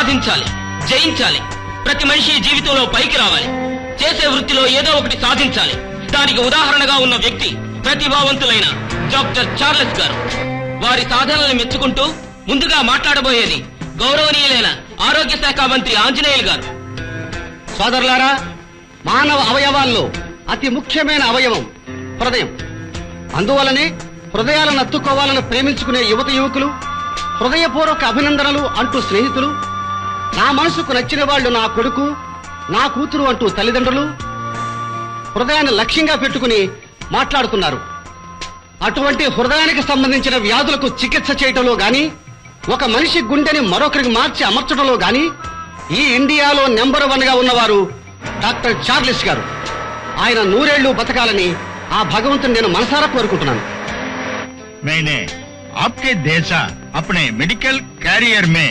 సాధించాలి, జయించాలి. ప్రతి మనిషి జీవితంలో పైకి రావాలి, చేసే వృత్తిలో ఏదో ఒకటి సాధించాలి. దానికి ఉదాహరణగా ఉన్న వ్యక్తి ప్రతిభావంతులైన డాక్టర్ చార్లెస్ గారు. వారి సాధనలను మెచ్చుకుంటూ ముందుగా మాట్లాడబోయేది గౌరవనీయులైన ఆరోగ్య శాఖ మంత్రి ఆంజనేయులు గారు. సోదరులారా, మానవ అవయవాల్లో అతి ముఖ్యమైన అవయవం హృదయం. అందువలనే హృదయాలను అత్తుకోవాలని ప్రేమించుకునే యువత యువకులు, హృదయపూర్వక అభినందనలు అంటూ స్నేహితులు, నా మనసుకు నచ్చిన వాళ్ళు నా కొడుకు, నా కూతురు అంటూ తల్లిదండ్రులు హృదయాన్ని లక్ష్యంగా పెట్టుకుని మాట్లాడుతున్నారు. అటువంటి హృదయానికి సంబంధించిన వ్యాధులకు చికిత్స చేయటంలో గాని, ఒక మనిషి గుండెని మరొకరికి మార్చి అమర్చడంలో గాని ఈ ఇండియాలో నెంబర్ 1 గా ఉన్నవారు డాక్టర్ చార్లెస్ గారు. ఆయన 100 ఏళ్లు బతకాలని ఆ భగవంతుని నేను మనసారా కోరుకుంటున్నాను. मैंने आपके जैसा अपने मेडिकल कैरियर में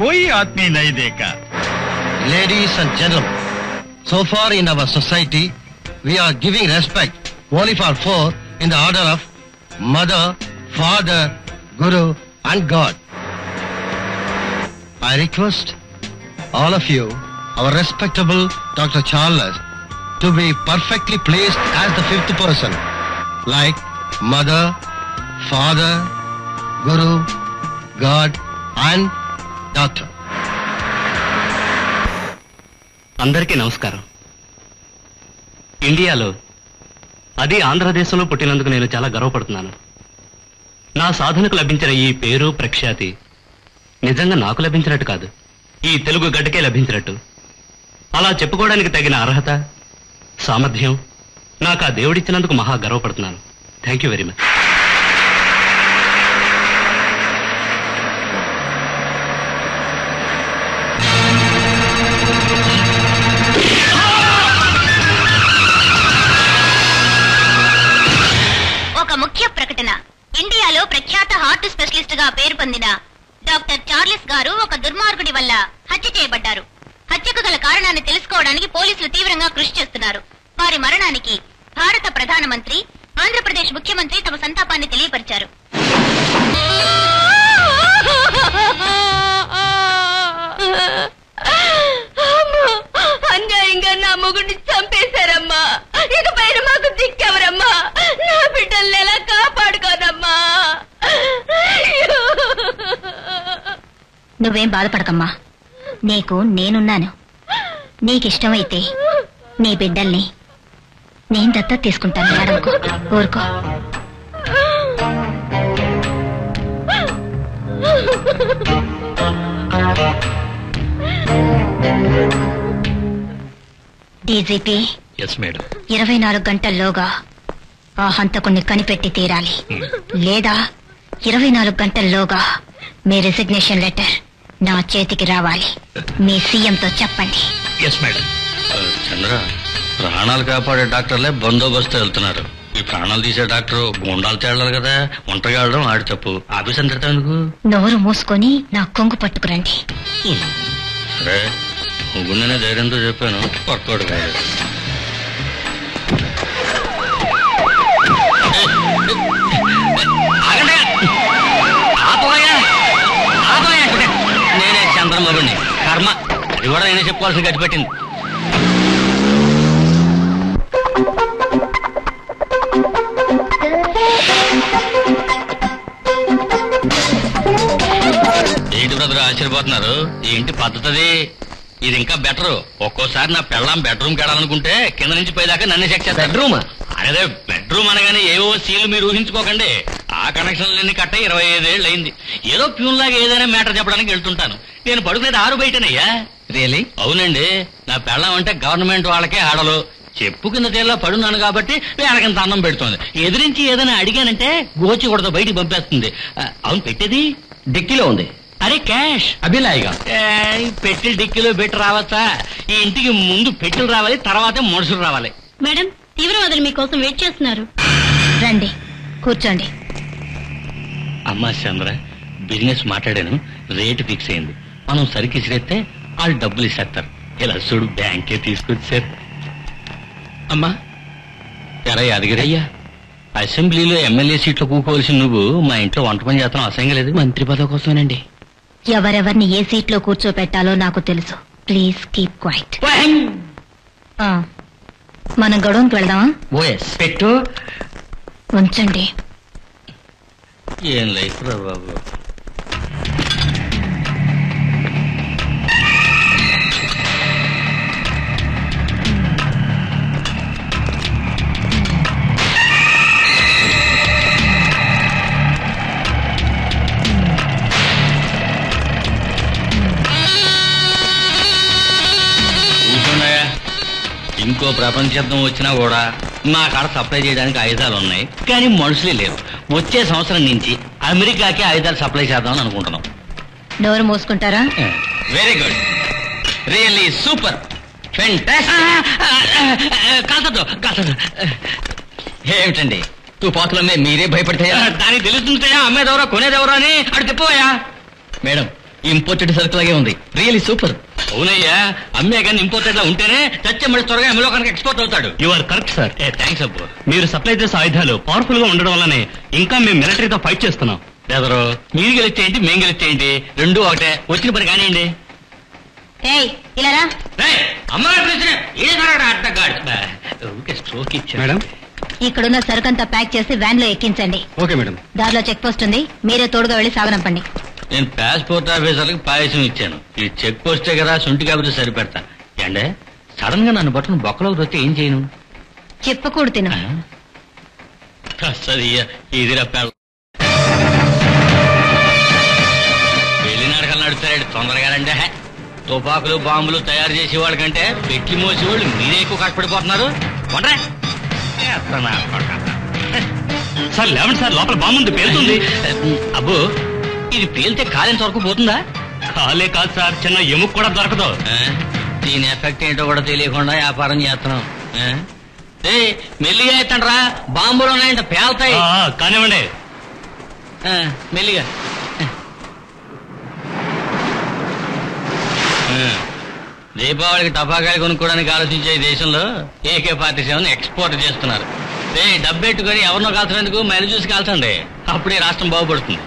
कोई आदमी नहीं देखा. Ladies and gentlemen, so far in our society, we are giving respect only for 4 in the order of Mother, Father, Guru and God. I request all of you, our respectable Dr. Charles, to be perfectly placed as the 5th person, like Mother, Father, Guru, God and Doctor. అందరికీ నమస్కారం. ఇండియాలో, అది ఆంధ్రదేశంలో పుట్టినందుకు నేను చాలా గర్వపడుతున్నాను. నా సాధనకు లభించిన ఈ పేరు ప్రఖ్యాతి నిజంగా నాకు లభించినట్టు కాదు, ఈ తెలుగు గడ్డకే లభించినట్టు. అలా చెప్పుకోవడానికి తగిన అర్హత, సామర్థ్యం నాకు ఆ దేవుడిచ్చినందుకు మహా గర్వపడుతున్నాను. Thank you very much. ఒక ముఖ్య ప్రకటన. ఇండియాలో ప్రఖ్యాత హార్ట్ స్పెషలిస్ట్ గా పేరు పొందిన డాక్టర్ చార్లెస్ గారు ఒక దుర్మార్గుడి వల్ల హత్య చేయబడ్డారు. హత్యకు గల కారణాన్ని తెలుసుకోవడానికి పోలీసులు తీవ్రంగా కృషి చేస్తున్నారు. వారి మరణానికి భారత ప్రధానమంత్రి, ఆంధ్రప్రదేశ్ ముఖ్యమంత్రి తమ సంతాపాన్ని తెలియపరిచారు. అన్యాయంగా నా మొగుడిని చంపేశారమ్మా. ఇక పైన మాకు దిక్కెవరమ్మా? నా బిడ్డల్ని ఎలా కాపాడుకోనమ్మా? నువ్వేం బాధపడకమ్మా, నీకు నేనున్నాను. నీకిష్టమైతే నీ బిడ్డల్ని నేను దత్తత తీసుకుంటాను. ఏడవకు, ఊరుకో. డీజీపీ, 24 గంటల్లోగా ఆ హంతకుణ్ణి కనిపెట్టి తీరాలి. లేదా 24 గంటల్లోగా మీ రిజిగ్నేషన్ లెటర్ నా చేతికి రావాలి. మీ సీఎంతో చెప్పండి. చంద్ర, ప్రాణాలు కాపాడే డాక్టర్లే బందోబస్తు వెళ్తున్నారు. ఈ ప్రాణాలు తీసే డాక్టర్ గుండాలు తేడాలి కదా. ఒంటరిగా వెళ్ళడం ఆడి తప్పు. ఆఫీస్ అంతటా ఎందుకు? నోరు మూసుకొని నా కొంగు పట్టుకురండి. సరే, ముగ్గునే ధైర్యంతో చెప్పాను, వర్కౌట్ కాదు. నేనే చంద్రమరుణ్ణి. కర్మ, అది కూడా నేనే చెప్పుకోవాల్సిన గట్టి పెట్టింది. ఏంటి బ్రదర్ ఆశ్చర్యపోతున్నారు? ఈ ఇంటి పద్ధతి ఇది ఇంకా బెటరు. ఒక్కోసారి నా పెళ్ళాం బెడ్రూమ్కి వెళ్ళాలనుకుంటే కింద నుంచి పైదాకా నన్ను చెక్ చేస్తారు. బెడ్రూమ్ అదే బెడ్రూమ్ అనగానే ఏవో సీన్లు మీరు ఊహించుకోకండి. ఆ కనెక్షన్లన్నీ కట్ట 25 ఏళ్ళు అయింది. ఏదో ప్యూన్ లాగా ఏదైనా మ్యాటర్ చెప్పడానికి వెళ్తుంటాను. నేను పడుకునేది 6 బయటనయ్యా. రియలీ? అవునండి. నా పెళ్ళాం అంటే గవర్నమెంట్ వాళ్ళకే ఆడలు. చెప్పు కింద తేలా పడున్నాను కాబట్టి వేళకింత అన్నం పెడుతోంది. ఎదిరించి ఏదైనా అడిగానంటే గోచి కొడతా బయటికి పంపేస్తుంది. అవును, పెట్టేది డిక్కీలో ఉంది. అరే క్యాష్ అభిలాయిగా పెట్టి డిక్కీలో పెట్టి రావచ్చా? ఈ ఇంటికి ముందు పెట్టెలు రావాలి, తర్వాతే మనుషులు రావాలి. మేడం, తీవ్రవాదులు మీకోసం వెయిట్ చేస్తున్నారు. రండి, కూర్చోండి. అమ్మా చంద్ర, బిజినెస్ మాట్లాడాను, రేటు ఫిక్స్ అయింది. మనం సరికి ఇసిరేస్తే వాళ్ళు డబ్బులు ఇస్తారు. ఇలా చూడు, బ్యాంకే తీసుకొచ్చారు. అమ్మా ఎరా యాదగిరయ్యా, అసెంబ్లీలో ఎమ్మెల్యే సీట్లో కూకోవలసిన నువ్వు మా ఇంట్లో వంట పని చేస్తాం అసహ్యంగా లేదు? మంత్రి పదవి కోసమేనండి. ఎవరెవరిని ఏ సీట్లో కూర్చోపెట్టాలో నాకు తెలుసు. Please keep quiet. మనం గొడవకి వెళ్దామా? పెట్టు. ఉంచండి. ఏం లైఫ్ రా బాబు. ఇంకో ప్రపంచ యుద్ధం వచ్చినా కూడా మా కాడ సప్లై చేయడానికి ఆయుధాలు ఉన్నాయి, కానీ మనుషులే లేవు. వచ్చే సంవత్సరం నుంచి అమెరికాకి ఆయుధాలు సప్లై చేద్దామని అనుకుంటున్నాం. నోరు మూసుకుంటారా? వెరీ గుడ్, రియల్లీ సూపర్, కాదు ఏమిటండి తుపాకుల మీద మీరే భయపడతాయా? దానికి తెలుస్తుంటాయా అమ్మేదెవరో కొనేదెవరో అని అడు చెప్పవయ్యా. మేడం, ఇంపోర్టెడ్ సరుకులాగే ఉంది, రియల్లీ సూపర్. అవునయ్యా, అమ్మే కానీ ఇంపోర్టెడ్ లా ఉంటేనే చచ్చే మళ్ళీ త్వరగా అమ్మలో కనుక ఎక్స్పోర్ట్ అవుతాడు. You are correct sir. Thanks అబ్బు. మీరు సప్లై చేసే ఆయుధాలు పవర్ఫుల్ గా ఉండడం వల్లనే ఇంకా మేము మిలిటరీతో ఫైట్ చేస్తున్నాం. బెదరు మీరు గెలిచేయండి, మేం గెలిచేయండి, రెండు ఒకటే. వచ్చిన పని కానివ్వండి. మేడం, ఇక్కడున్న సరుకంతా ప్యాక్ చేసి వ్యాన్ లో ఎక్కించండి. Okay madam. దారిలో చెక్ పోస్ట్ ఉంది, మీరే తోడుగా వెళ్లి సాగనంపండి. నేను పాస్పోర్ట్ ఆఫీసర్కి పాయసం ఇచ్చాను, ఈ చెక్ పోస్టే కదా సొంటి కాబట్టి సరిపెడతా. అంటే సడన్ గా నన్ను పట్టుకుని బొక్కలోకి వస్తే ఏం చేయను? చెప్పకూడదు తిను. ఇది పెళ్లి నడకలు నడుస్తాడు తొందరగానంటే. తుపాకులు బాంబులు తయారు చేసేవాళ్ళ కంటే పెట్టి మోసేవాళ్ళు మీరే ఎక్కువ కష్టపడిపోతున్నారు. సార్ లేవండి సార్, లోపల బాంబు ఉంది, పేలుతుంది. అబ్బో, ఇది పేలితే కాలేంత వరకు పోతుందా? కాలే కాదు సార్, చిన్న ఎముక కూడా దొరకదు. దీని ఎఫెక్ట్ ఏంటో కూడా తెలియకుండా వ్యాపారం చేస్తున్నాం. మెల్లిగా ఎత్తండి రా, బాంబులు ఉన్నాయంట పేలుతాయి. కానివ్వండి. మెల్లిగా. దీపావళికి టపాకాయలు కొనుక్కోవడానికి ఆలోచించే దేశంలో AK-47 ఎక్స్పోర్ట్ చేస్తున్నారు. డబ్బెట్టుకుని ఎవరినో కాల్చినందుకు మైలు చూసి కాల్చండి, అప్పుడే రాష్ట్రం బాగుపడుతుంది.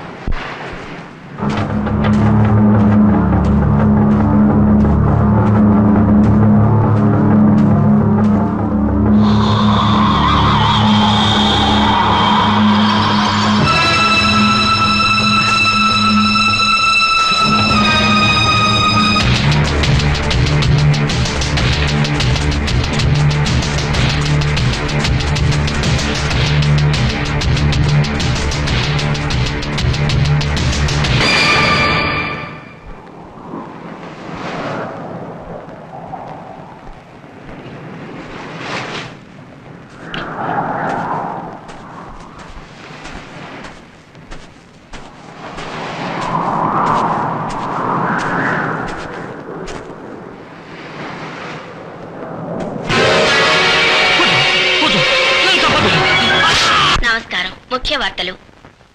ముఖ్య వార్తలు.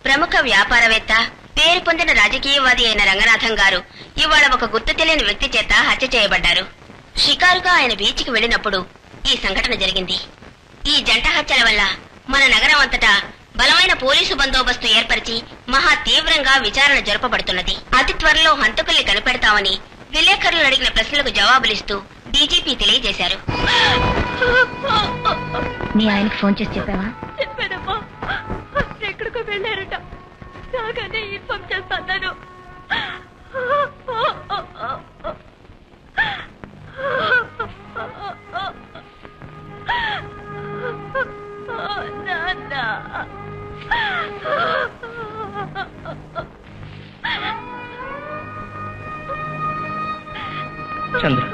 ప్రముఖ వ్యాపారవేత్త, పేరు పొందిన రాజకీయవాది అయిన రంగనాథం గారు ఇవాళ ఒక గుర్తు తెలియని వ్యక్తి చేత హత్య చేయబడ్డారు. షికారుగా ఆయన బీచ్కి వెళ్లినప్పుడు ఈ సంఘటన జరిగింది. ఈ జంట హత్యల వల్ల మన నగరం అంతటా బలమైన పోలీసు బందోబస్తు ఏర్పరిచి మహా తీవ్రంగా విచారణ జరపబడుతున్నది. అతి త్వరలో హంతకుల్ని కనిపెడతామని విలేకరులు అడిగిన ప్రశ్నలకు జవాబులిస్తూ డీజీపీ తెలియజేశారు. నీ ఆయనకి ఫోన్ చేసి చెప్పావా? చెప్పానమ్మా, ఎక్కడికో వెళ్ళారట, రాగానే ఇన్ఫార్మ్ చేస్తాను. చంద్ర,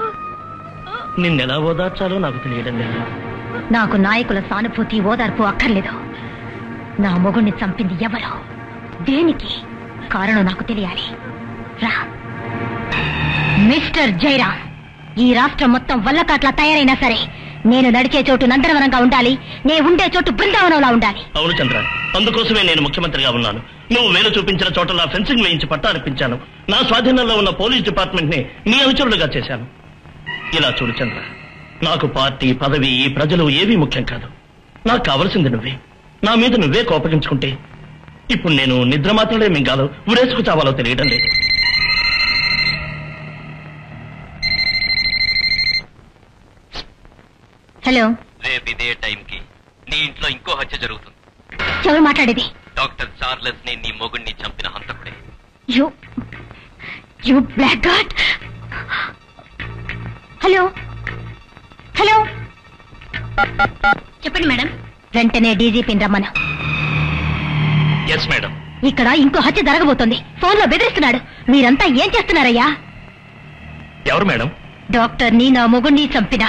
నిన్నెలా ఓదార్చాలో నాకు తెలియడం లేదు. నాకు నాయకుల సానుభూతి ఓదార్పు అక్కర్లేదు. నా మొగుణ్ణి చంపింది ఎవరో, దేనికి కారణం నాకు తెలియాలి. రా మిస్టర్ జయరాం, ఈ రాష్ట్రం మొత్తం వల్లకాట్లా తయారైనా సరే నేను నడిచే చోటు నందనవనంగా ఉండాలి, నే ఉండే చోటు బృందావనంలా ఉండాలి. అవును చంద్ర, అందుకోసమే నేను ముఖ్యమంత్రిగా ఉన్నాను. నువ్వు వేలు చూపించిన చోటలా ఫెన్సింగ్ వేయించి పట్టా అర్పించాను. నా స్వాధీనంలో ఉన్న పోలీస్ డిపార్ట్మెంట్ ని నీ అనుచరులుగా చేశాను. ఇలా చూడు చంద్ర, నాకు పార్టీ, పదవి, ఈ ప్రజలు ఏవీ ముఖ్యం కాదు. నాకు కావలసింది నువ్వే. నా మీద నువ్వే కోపగించుకుంటే ఇప్పుడు నేను నిద్ర మాత్రమే మింగాలో ఉరేసుకు చావాలో తెలియడం లేదు. హలో. రేపు ఇదే టైంకి నీ ఇంట్లో ఇంకో హత్య జరుగుతుంది. ఎవరు మాట్లాడేది? డాక్టర్ చార్లెస్ ని నీ మొగుడిని చంపిన హంతకుడే. You black god. Hello hello, చెప్పండి మేడం. వెంటనే డీజీపీని రమ్మను. Yes madam. ఇక్కడ ఇంకో హత్య జరగబోతోంది. ఫోన్ లో బెదిరిస్తున్నాడు. మీరంతా ఏం చేస్తున్నారయ్యా? ఎవరు మేడం? డాక్టర్ ని నా మొగుడిని చంపిన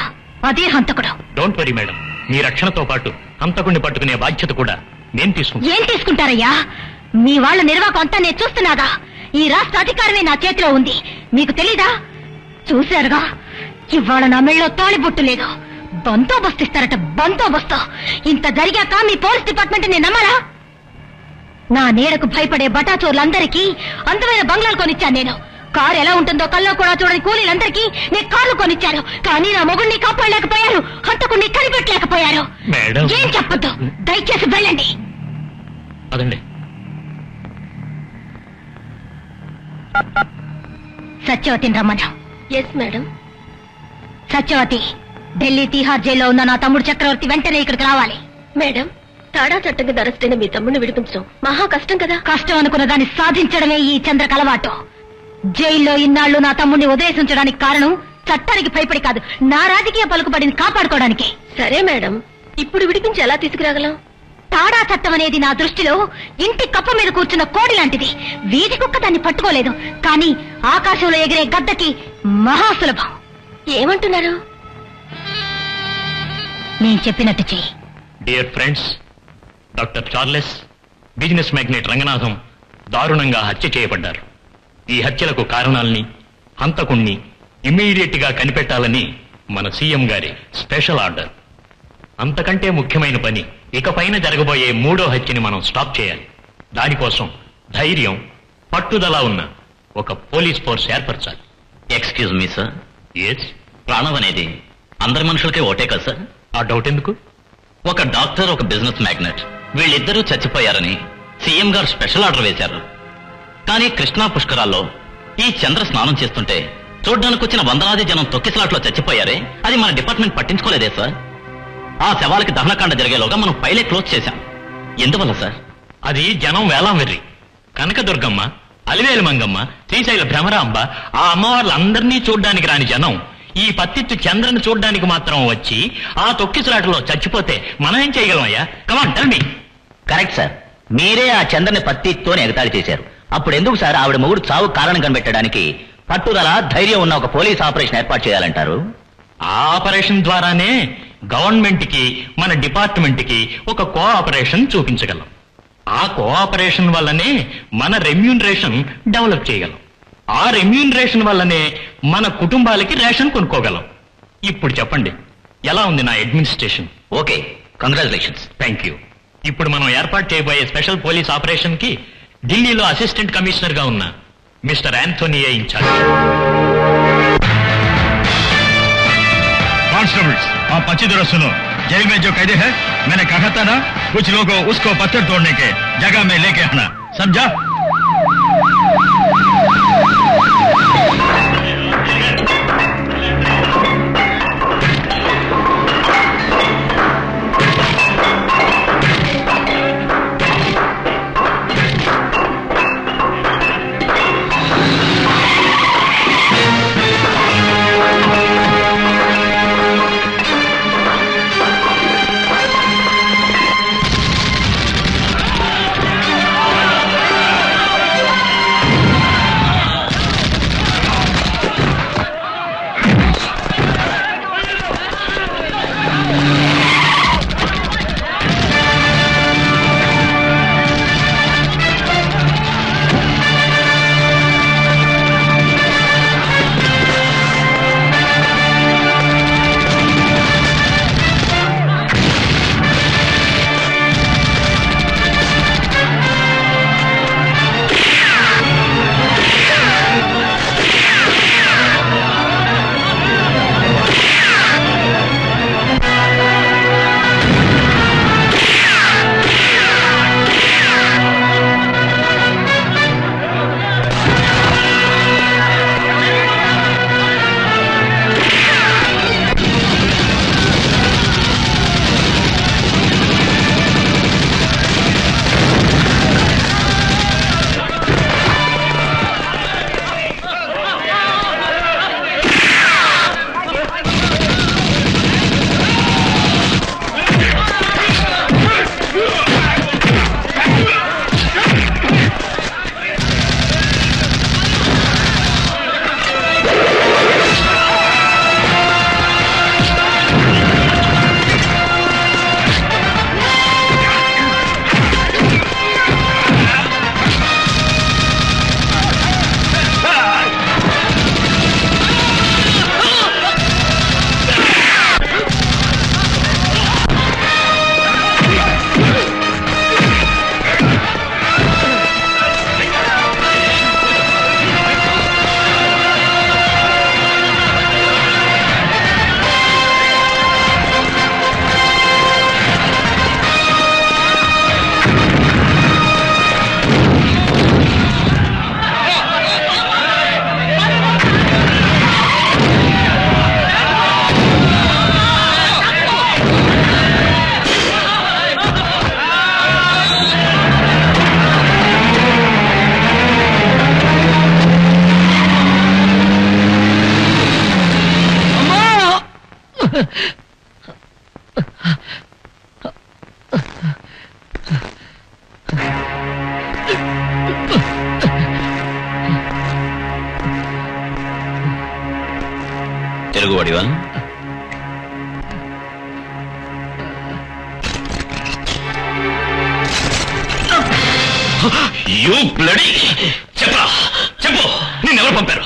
అదే హంతకుడు. డోంట్ వరీ మేడం, మీ రక్షణతో పాటు హంతకుడిని పట్టుకునే బాధ్యత కూడా నేను తీసుకుంటా. ఏం తీసుకుంటారయ్యా? మీ వాళ్ళ నిర్వాహకం అంతా నేను చూస్తున్నాగా. ఈ రాష్ట్ర అధికారమే నా చేతిలో ఉంది. మీకు తెలీదా? చూశారుగా, ఇవాళ నా మెళ్ళలో తాళిబొట్టు లేదు. బందోబస్తు ఇస్తారట, బందోబస్తు. ఇంత జరిగాక మీ పోలీస్ డిపార్ట్మెంట్ నేను నమ్మరా? నా నీడకు భయపడే బటాచోర్లందరికీ అందమైన బంగ్లాలు కొనిచ్చాను నేను. కారు ఎలా ఉంటుందో కల్లో కూడా చూడని కూలీలందరికీ నేను కార్లు కొనిచ్చాను. కానీ నా మొగుడిని కాపాడలేకపోయారు, హంతకుడిని కనిపెట్టలేకపోయారు. ఏం చెప్పొద్దు, దయచేసి వెళ్ళండి. అదండి. సత్యవతిని రమ్మను. Yes madam. సత్యవతి, ఢిల్లీ తీహార్ జైల్లో ఉన్న నా తమ్ముడు చక్రవర్తి వెంటనే ఇక్కడికి రావాలి. మేడం, తాడా చట్టం కింద అరెస్ట్ అయిన మీ తమ్ముడిని విడిపించడం మహా కష్టం కదా. కష్టం అనుకున్న దాన్ని సాధించడమే ఈ చంద్రక అలవాటు. జైల్లో ఇన్నాళ్లు నా తమ్ముడిని ఉదయించడానికి కారణం చట్టానికి భయపడి కాదు, నా రాజకీయ పలుకుబడిని కాపాడుకోవడానికి. సరే మేడం, ఇప్పుడు విడిపించి ఎలా తీసుకురాగలం? తాడా చట్టం అనేది నా దృష్టిలో ఇంటి కప్ప మీద కూర్చున్న కోడి లాంటిది. వీధి కుక్క దాన్ని పట్టుకోలేదు, కానీ ఆకాశంలో ఎగిరే గద్దకి మహాసులభం. ఏమంటున్నారు? నేను చెప్పినట్టు చెయ్యి. Dear friends, doctor Charles, business magnate Ranganatham దారుణంగా హత్య చేయబడ్డారు. ఈ హత్యలకు కారణాల్ని, హంతకుణ్ణి ఇమ్మీడియట్ గా కనిపెట్టాలని మన సీఎం గారి స్పెషల్ ఆర్డర్. అంతకంటే ముఖ్యమైన పని, ఇకపైన జరగబోయే 3వ హత్యని మనం స్టాప్ చేయాలి. దానికోసం ధైర్యం, పట్టుదల ఉన్న ఒక పోలీస్ ఫోర్స్ ఏర్పరచాలి. Excuse me sir. ఎస్. ప్రాణం అనేది అందరి మనుషులకే ఓటే కదా సార్? ఆ డౌట్ ఎందుకు? ఒక డాక్టర్, ఒక బిజినెస్ మ్యాగ్నెట్, వీళ్ళిద్దరూ చచ్చిపోయారని సీఎం గారు స్పెషల్ ఆర్డర్ వేశారు. కానీ కృష్ణా పుష్కరాల్లో ఈ చంద్ర స్నానం చేస్తుంటే చూడ్డానికి వచ్చిన వందలాది జనం తొక్కిసలాట్లో చచ్చిపోయారే, అది మన డిపార్ట్మెంట్ పట్టించుకోలేదే సార్? ఆ శవాలకి దహనకాండ జరిగేలోగా మనం ఫైలే క్లోజ్ చేశాం. ఎందువల్ల సార్? అది జనం వేలం వెర్రి. కనకదుర్గమ్మ, అలివేలు మంగమ్మ, శ్రీశైల భ్రమరాంబ, ఆ అమ్మవార్లందరినీ చూడ్డానికి రాని జనం ఈ పత్తిత్తు చంద్రను చూడ్డానికి మాత్రం వచ్చి ఆ తొక్కిసలాటలో చచ్చిపోతే మనం ఏం చేయగలమయ్యా? Come on tell me. Correct sir, మీరే ఆ చంద్రని పత్తితోనే ఎగతాళి చేశారు. అప్పుడు ఎందుకు సార్ ఆవిడ మొగుడు చావు కారణం కనిపెట్టడానికి పట్టుదల, ధైర్యం ఉన్న ఒక పోలీస్ ఆపరేషన్ ఏర్పాటు చేయాలంటారు? ఆ ఆపరేషన్ ద్వారానే గవర్నమెంట్ కి, మన డిపార్ట్మెంట్ కి ఒక కోఆపరేషన్ చూపించగలం. ఆ కోఆపరేషన్ వల్లనే మన రెమ్యూనరేషన్ డెవలప్ చేయగలం. ఆ రెమ్యూనరేషన్ వల్లనే మన కుటుంబాలకి రేషన్ కొనుక్కోగలం. ఇప్పుడు చెప్పండి, ఎలా ఉంది నా administration? Okay, congratulations. Thank you. ఇప్పుడు మనం ఏర్పాటు చేయబోయే స్పెషల్ పోలీస్ ఆపరేషన్ కి ఢిల్లీలో అసిస్టెంట్ కమిషనర్ గా ఉన్న మిస్టర్ యాంథోనీ ఇన్ఛార్జ్. कांस्टेबल्स, आप अच्छी तरह सुनो. जेल में जो कैदी है, मैंने कहा था ना, कुछ लोगों को उसको पत्थर तोड़ने के जगह में लेके आना, समझा? తెలుగు వాడివా? You bloody! చెప్పరా, చెప్పు, నిన్నెవరు పంపారు?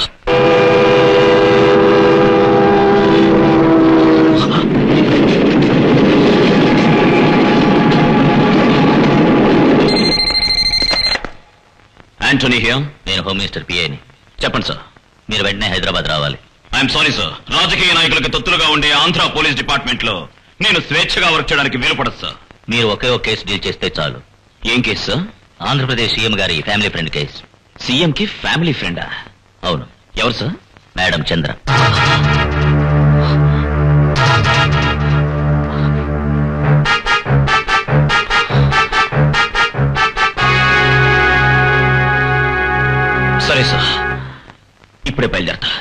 యాంటోనీ హియర్. నేను హోమ్ మినిస్టర్ పిఏని. చెప్పండి సార్. మీరు వెంటనే హైదరాబాద్ రావాలి. ఐఎమ్ సారీ సార్, రాజకీయ నాయకులకు తొత్తులుగా ఉండే ఆంధ్ర పోలీస్ డిపార్ట్మెంట్ లో నేను స్వేచ్ఛగా వర్క్ చేయడానికి వీలుపడదు సార్. మీరు ఒకే ఒక కేసు డీల్ చేస్తే చాలు. ఏం కేసు సార్? ఆంధ్రప్రదేశ్ సీఎం గారి ఫ్యామిలీ ఫ్రెండ్ కేసు. సీఎం కి ఫ్యామిలీ ఫ్రెండా? అవును. ఎవరు సార్? మేడం చంద్ర. సరే సార్, ఇప్పుడే బయలుదేరతా.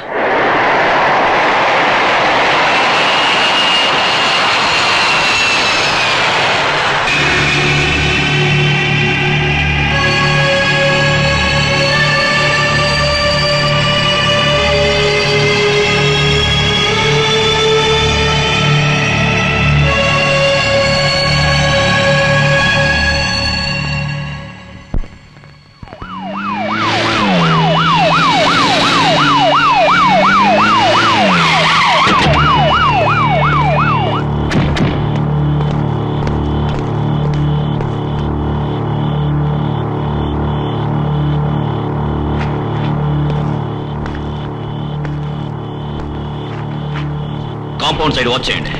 కాంపౌండ్ సైడ్ వాచ్ చేయండి.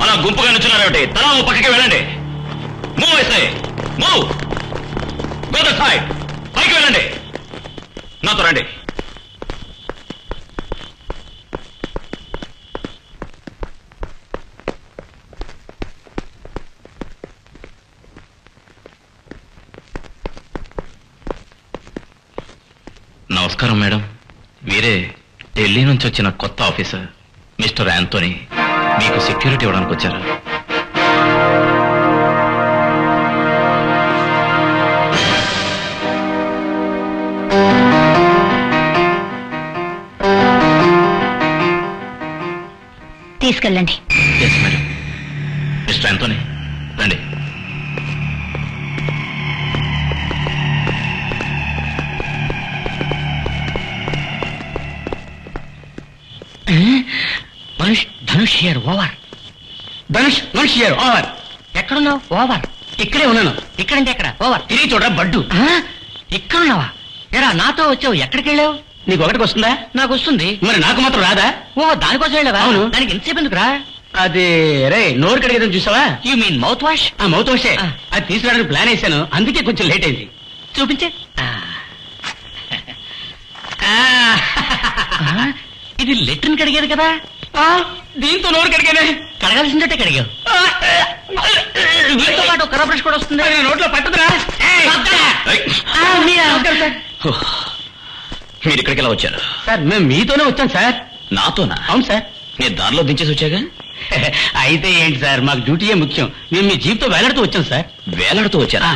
అలా గుంపుగా నుంచున్నారేమిటి? తలా ఓ పక్కకి వెళ్ళండి. మూవ్ వేసే, మూవ్, గో ద సైడ్, పైకి వెళ్ళండి. నాతో రండి. నమస్కారం మేడం. వీరే ఢిల్లీ నుంచి వచ్చిన కొత్త ఆఫీసర్ మిస్టర్ యాంటోనీ. మీకు సెక్యూరిటీ ఇవ్వడానికి వచ్చారా? తీసుకెళ్ళండి. Yes madam. మిస్టర్ యాంటోనీ రండి. Dhanush here over. Dhanush here over. ఎక్కడున్నావు? ఓవర్. ఇక్కడే ఉన్నాను. ఇక్కడంటే ఎక్కడ? ఓవర్. తిరిగి చూడరా బడ్డు. ఇక్కడున్నావా? ఎరా నాతో వచ్చావు, ఎక్కడికి వెళ్ళావు? నీకు ఒకటికి వస్తుందా? నాకు వస్తుంది. మరి నాకు మాత్రం రాదా? ఓ దానికోసం వెళ్ళావా? అవును. దానికి ఎంతసేపు ఎందుకురా? అది రే నోరు కడిగేదని చూసావా? You mean mouth wash? ఆ మౌత్ వాషే. అది తీసుకురావడానికి ప్లాన్ వేశాను, అందుకే కొంచెం లేట్ అయింది. చూపించే. ఇది లెట్రిన్ కడిగేది కదా? దీంతో నోరు కడిగానే. కడగాల్సిందే కడిగావు. వీటితో పాటు కర్ర బ్రష్ కూడా వస్తుంది. నోట్లో పట్టదురా. మీరు ఇక్కడికి ఎలా వచ్చారు? సార్ మేము మీతోనే వచ్చాం సార్. నాతోనా? అవును సార్. నేను దారిలో దించేసి వచ్చాగా. అయితే ఏంటి సార్, మాకు డ్యూటీయే ముఖ్యం. మేము మీ జీప్ తో వేలాడుతూ వచ్చాం సార్. వేలాడుతూ వచ్చారా?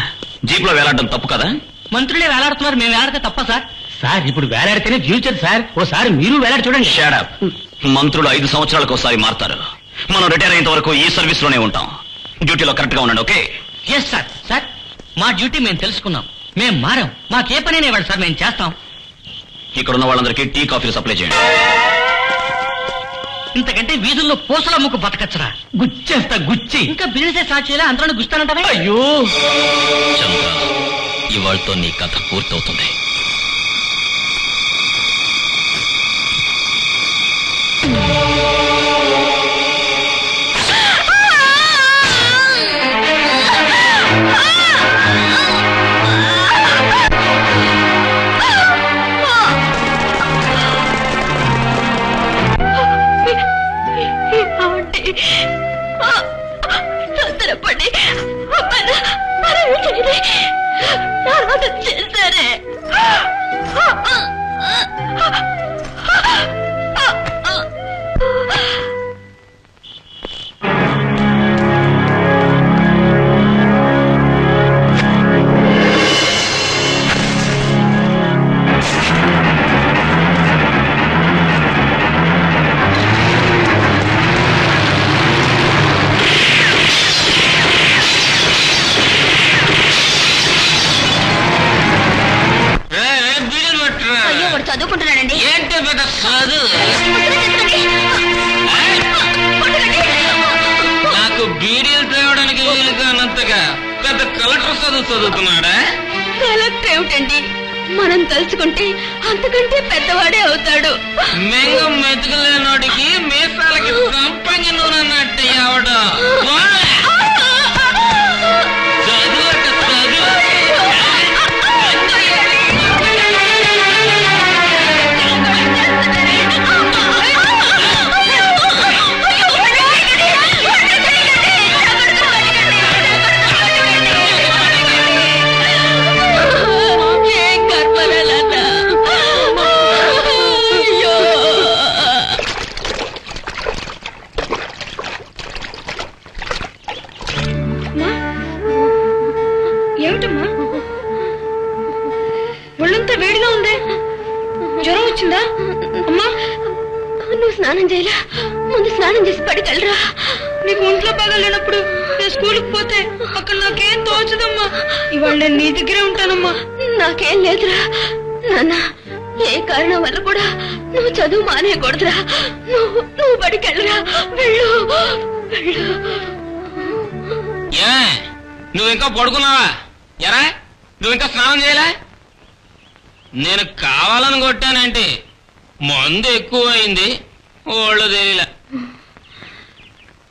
జీప్ లో వేలాడడం తప్పు కదా? మంత్రులే వేలాడుతున్నారు, మేము వేలాడితే తప్ప సార్? సార్ ఇప్పుడు వేలాడితేనే ఫ్యూచర్ సార్. ఓసారి మీరు వేలాడి చూడండి. షాడప్. మంత్రులు 5 సంవత్సరాలకు ఒకసారి మారుతారు. మనం రిటైర్ అయ్యేంత వరకు ఈ సర్వీస్ లోనే ఉంటాం. డ్యూటీలో కరెక్ట్ గా ఉండండి. ఓకే? Yes sir. సార్ మా డ్యూటీ మేము తెలుసుకున్నాం, మేము మారాం. మాకే పని ఇవ్వండి సార్, మేము చేస్తాం. ఇక్కడ ఉన్న వాళ్ళందరికీ టీ కాఫీలు సప్లై చేయండి. ఇంతకంటే వీధుల్లో పూసల ముక్కు బతకచ్చరా? గుచ్చేస్తా గుచ్చి. ఇంకా బిజినెస్ స్టార్ట్ చేయాలి, అంతలో గుస్తానంటావా? అయ్యో చంద్ర, ఇవాళతో నీ కథ పూర్తవుతుంది. చేశారే చదువుకుంటున్నాడండి. ఏంటి పెద్ద చదువు? నాకు బీడీలు తేవడానికి వీలు కానంతగా పెద్ద కలెక్టర్ చదువుతున్నాడా? కలెక్టర్ ఏమిటండి, మనం తలుచుకుంటే అంతకంటే పెద్దవాడే అవుతాడు. మెంగం మెతుకులేనోడికి మీసాలకి సంపంగి నూనె అన్నట్టు ఎవడు చదువు చదువు. ఏమిటమ్మా, ఒళ్ళంతా వేడిగా ఉంది, జ్వరం వచ్చిందా? అమ్మా నువ్వు స్నానం చేయలే, ముందు స్నానం చేసి పడికెళ్ళరా. నీకు ఒంట్లో బాగా లేనప్పుడు నేను స్కూల్కి పోతే అక్కడ నాకేం తోచదమ్మా. ఇవాళ నేను నీ దగ్గరే ఉంటానమ్మా. నాకేం లేదురా నాన్న, ఏ కారణం వల్ల కూడా నువ్వు చదువు మానేయకూడదురా. నువ్వు బడికెళ్ళరా, వెళ్ళు వెళ్ళు. ఏ నువ్వు ఇంకా పడుకున్నావా? ఎరా నువ్వు ఇంకా స్నానం చేయలే? నేను కావాలని కొట్టానంటే మందు ఎక్కువైంది, ఓళ్ళు తెలియలే.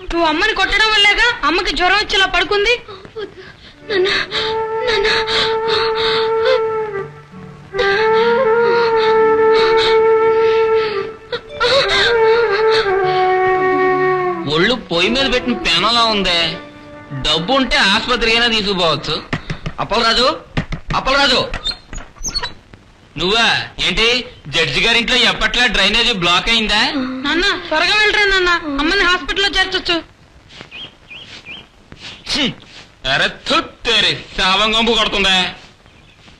నువ్వు అమ్మని కొట్టడం వల్లేగా అమ్మకి జ్వరం వచ్చేలా పడుకుంది. ఒళ్ళు పొయ్యి మీద పెట్టిన పెనలా ఉందే. డబ్బు ఉంటే ఆసుపత్రికైనా తీసుకుపోవచ్చు. అప్పలరాజు, అప్పలరాజు నువ్వా ఏంటి? జడ్జి గారింట్లో ఎప్పట్లా డ్రైనేజీ బ్లాక్ అయిందా? నాన్న త్వరగా వెళ్ళరా నాన్న, అమ్మని హాస్పిటల్లో చేర్చొచ్చు. అరే తుత్తేరి శావం గంపు కొడుతుందా?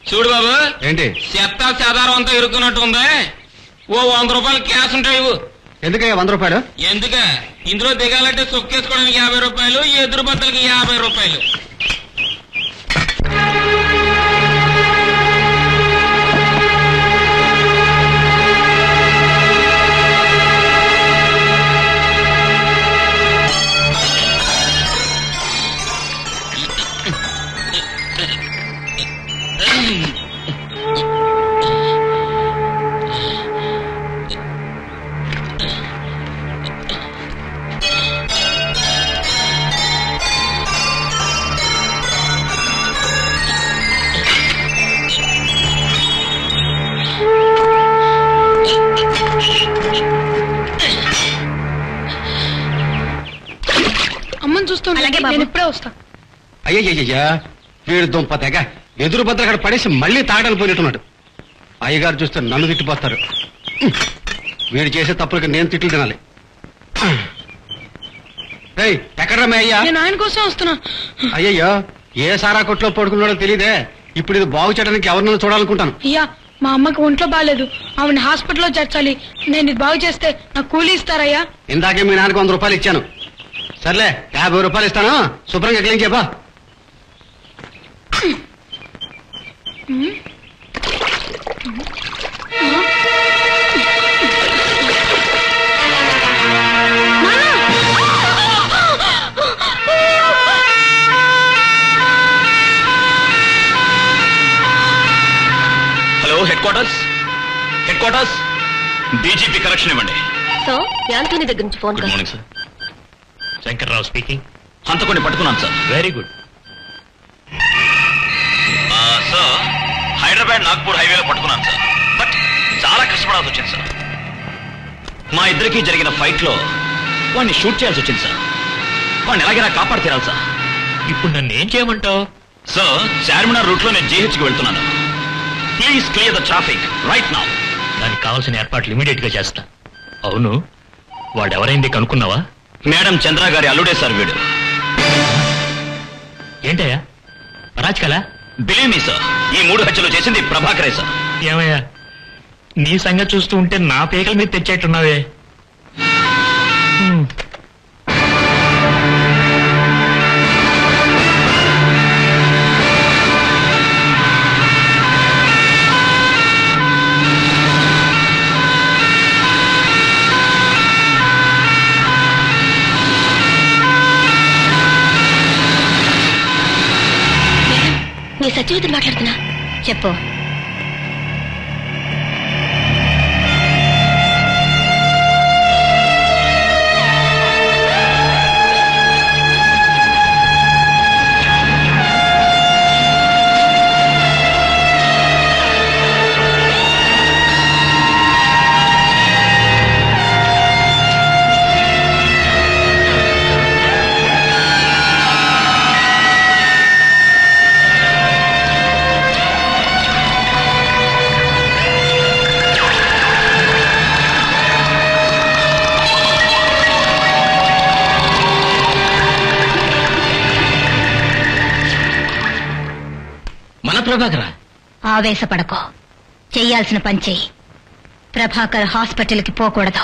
చూడు బాబు, ఏంటి చెత్త చెదారం అంతా ఇరుక్కున్నట్టు ఉందా? ఓ 100 రూపాయలు క్యాష్ ఉంటాయి. ఎందుకయ్యా 100 రూపాయలు? ఎందుక ఇందులో దిగాలంటే సొక్కేసుకోవడానికి 50 రూపాయలు, ఎదురు బద్దలకి 50 రూపాయలు. అమ్మని చూస్తుండే, నేను ఇప్పుడే వస్తా. అయ్యయ్యయ్యా, వీడు దుంప తెగ ఎదురు భద్ర అక్కడ పడేసి మళ్ళీ తాగడానికి పోయినట్టున్నాడు. అయ్యగారు చూస్తే నన్ను తిట్టిపోతారు. వీడు చేసే తప్పులకి నేను తిట్లు తినాలి. ఎక్కడ్రా మీ అయ్యా? నేను ఆయన కోసం వస్తున్నా. అయ్యయ్యో, ఏ సారా కొట్లో పడుకున్నాడో తెలియదే. ఇప్పుడు ఇది బాగు చేయడానికి ఎవరినైనా చూడాలనుకుంటాను. అయ్యా, మా అమ్మకి ఒంట్లో బాగాలేదు, ఆవిడ హాస్పిటల్లో చేర్చాలి. నేను ఇది బాగు చేస్తే నాకు కూలీ ఇస్తారయ్యా? ఇందాకే మీ నాన్నకు 100 రూపాయలు ఇచ్చాను. సర్లే 50 రూపాయలు ఇస్తాను, శుభ్రంగా క్లీన్ చేయబా. Hello, headquarters, headquarters, DGP correction ఇవ్వండి. సో యాంటోనీ దగ్గర నుంచి phone good morning sir. Shankarrao speaking. హంతకొని పట్టుకున్నాను sir. Very good. Sir, Hyderabad Nagpur హైవేలో పట్టుకున్నాను సార్. బట్ చాలా కష్టపడాల్సి వచ్చింది సార్. మా ఇద్దరికి జరిగిన ఫైట్ లో వాడిని షూట్ చేయాల్సి వచ్చింది సార్. వాడిని ఎలాగైనా కాపాడి తీరాలి సార్. ఇప్పుడు నన్ను ఏం చేయమంటావు? సార్, చార్మినార్ రూట్ లో నేను జీహెచ్కి వెళ్తున్నాను. Please clear the traffic right now. దానికి కావాల్సిన ఏర్పాట్లు ఇమీడియట్ గా చేస్తా. అవును, వాడెవరైంది కనుక్కున్నావా? మేడం చంద్ర గారి అల్లుడే సార్ వీడు. ఏంటయ్యా, రాజ్ కలా? బిలీవ్ మీ సార్, ఈ 3 హత్యలు చేసింది ప్రభాకరే సార్. ఏమయ్యా, నీ సంగతి చూస్తూ ఉంటే నా పేకల మీద తెచ్చేట్టున్నావే. సత్యవతిని మాట్లాడుతున్నా. చెప్పు. ఆవేశపడకో, చెయ్యాల్సిన పని చెయ్యి. ప్రభాకర్ హాస్పిటల్కి పోకూడదు.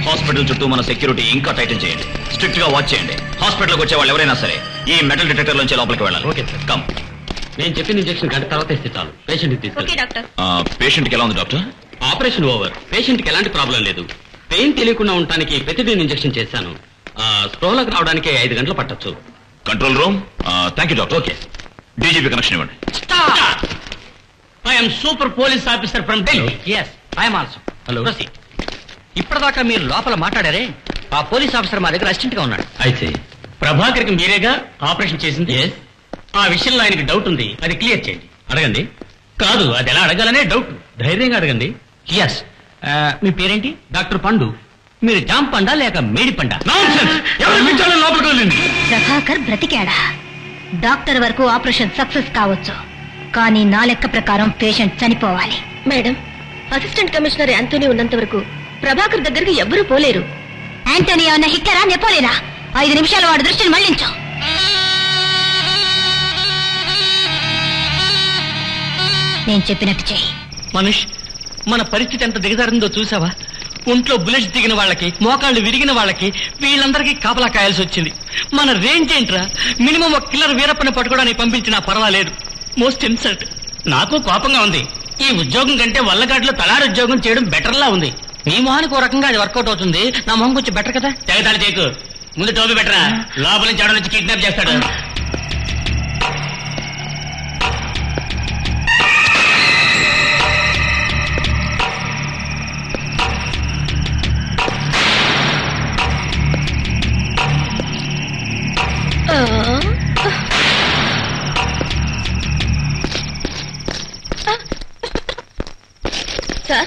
హాస్పిటల్ చుట్టూ మన సెక్యూరిటీ ఇంకా టైటన్ చేయండి. స్ట్రిక్ట్ గా వాచ్ చేయండి. హాస్పిటల్కి వచ్చే వాళ్ళు ఎవరైనా సరే ఈ మెటల్ డిటెక్టర్ నుంచి లోపలికి వెళ్ళాలి. Okay sir. కమ్. నేను చెప్పిన ఇంజెక్షన్ గంట తర్వాత ఇస్తే చాలు. పేషెంట్ తీసుకెళ్ళి. పేషెంట్ కి ఎలా ఉంది డాక్టర్? Operation over. పేషెంట్ కి ఎలాంటి ప్రాబ్లం లేదు. పెయిన్ తెలియకుండా ఉండటానికి ప్రతిదిన ఇంజెక్షన్ చేశాను. స్ప్రోలోకి రావడానికి 5 గంటలు పట్టొచ్చు. Control room. Thank you doctor. Okay. DGP connection ఇవ్వండి. I'm super police officer from Delhi. Yes, I'm also. Hello. ఇప్పటిదాకా మీరు లోపల మాట్లాడారే, ఆ పోలీస్ ఆఫీసర్ మా దగ్గర అసిస్టెంట్ గా ఉన్నాడు. అయితే ప్రభాకర్ కి మీరేగా ఆపరేషన్ చేసింది? ఆ విషయంలో ఆయనకి డౌట్ ఉంది, అది క్లియర్ చేయండి. అడగండి. కాదు, అది ఎలా అడగాలనే డౌట్. ధైర్యంగా అడగండి. ఎస్. మీ పేరేంటి? డాక్టర్ పండు. మీరు జామ్ పండా లేక మేడి పండా? లోపలికి వెళ్ళింది. ప్రభాకర్ బ్రతికాడా? డాక్టర్ వరకు ఆపరేషన్ సక్సెస్ కావచ్చు, కానీ నా లెక్క ప్రకారం పేషెంట్ చనిపోవాలి. మేడం, అసిస్టెంట్ కమిషనర్ యాంటోనీ ఉన్నంత వరకు ప్రభాకర్ దగ్గరికి ఎవ్వరూ పోలేరు. యాంటోనీ ఏమన్నా హిట్లరా, నెపోలేనా? 5 నిమిషాలు వాడి దృష్టిని మళ్లించు. నేను చెప్పినట్టు చెయ్యి. మనుష్, మన పరిస్థితి ఎంత దిగజారిందో చూసావా? ఒంట్లో బుల్లెట్స్ దిగిన వాళ్ళకి, మోకాళ్ళు విరిగిన వాళ్ళకి, వీళ్ళందరికీ కాపలా కాయాల్సి వచ్చింది. మన రేంజ్ ఏంట్రా? మినిమం ఒక కిల్లర్ వీరప్పని పట్టుకోవడానికి పంపించినా పర్వాలేదు. Most insult. నాకు కోపంగా ఉంది. ఈ ఉద్యోగం కంటే వల్లగాడిలో తలారి ఉద్యోగం చేయడం బెటర్లా ఉంది. మీ మొహానికి ఓ రకంగా అది వర్కౌట్ అవుతుంది, నా మొహం కొంచెం బెటర్ కదా. తెగతాడు చేకు. ముందు టోపీ బెటరా, లోపల నుంచి నుంచి కిడ్నాప్ చేస్తాడు. సార్,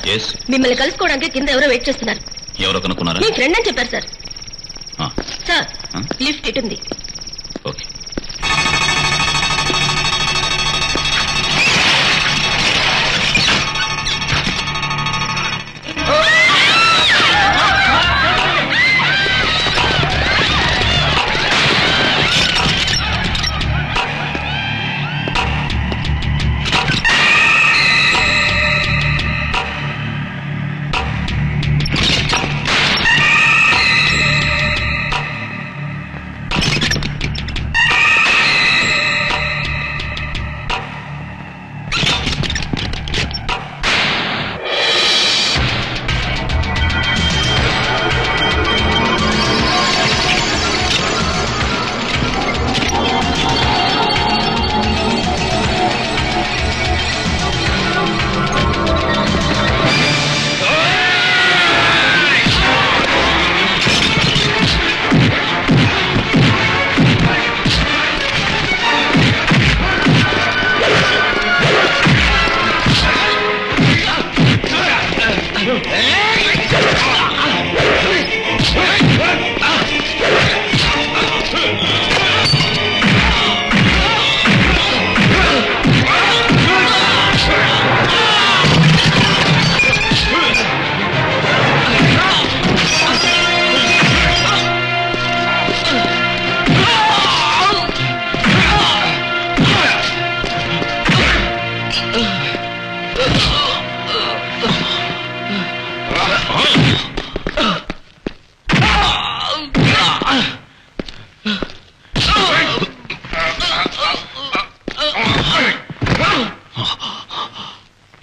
మిమ్మల్ని కలుసుకోవడానికి కింద ఎవరో వెయిట్ చేస్తున్నారు. ఎవరో కనుక్కున్నారా? మీ ఫ్రెండ్ అని చెప్పారు సార్. Sir, lift ఇటుంది.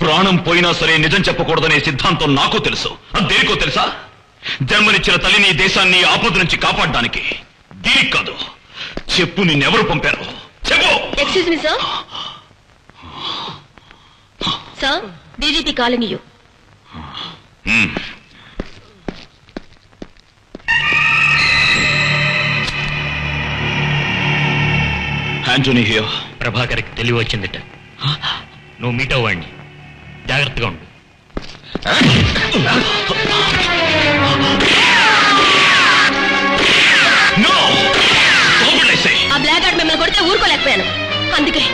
ప్రాణం పోయినా సరే నిజం చెప్పకూడదనే సిద్ధాంతం నాకు తెలుసు. అది దేనికో తెలుసా? జన్మనిచ్చిన తల్లిని, దేశాన్ని ఆపద నుంచి కాపాడడానికి. దీనికి కాదు. చెప్పు, నిన్నెవరు పంపారు? చెప్పు. Excuse me sir. Sir, DGP calling you. Antony here. ప్రభాకర్కి తెలివి వచ్చిందిట. నువ్వు మీట్ అవ్వండి, జాగ్రత్తగా ఉండు. ఆ బ్లాక్ గార్డ్ మిమ్మల్ని కొడితే ఊరుకోలేకపోయాను, అందుకే.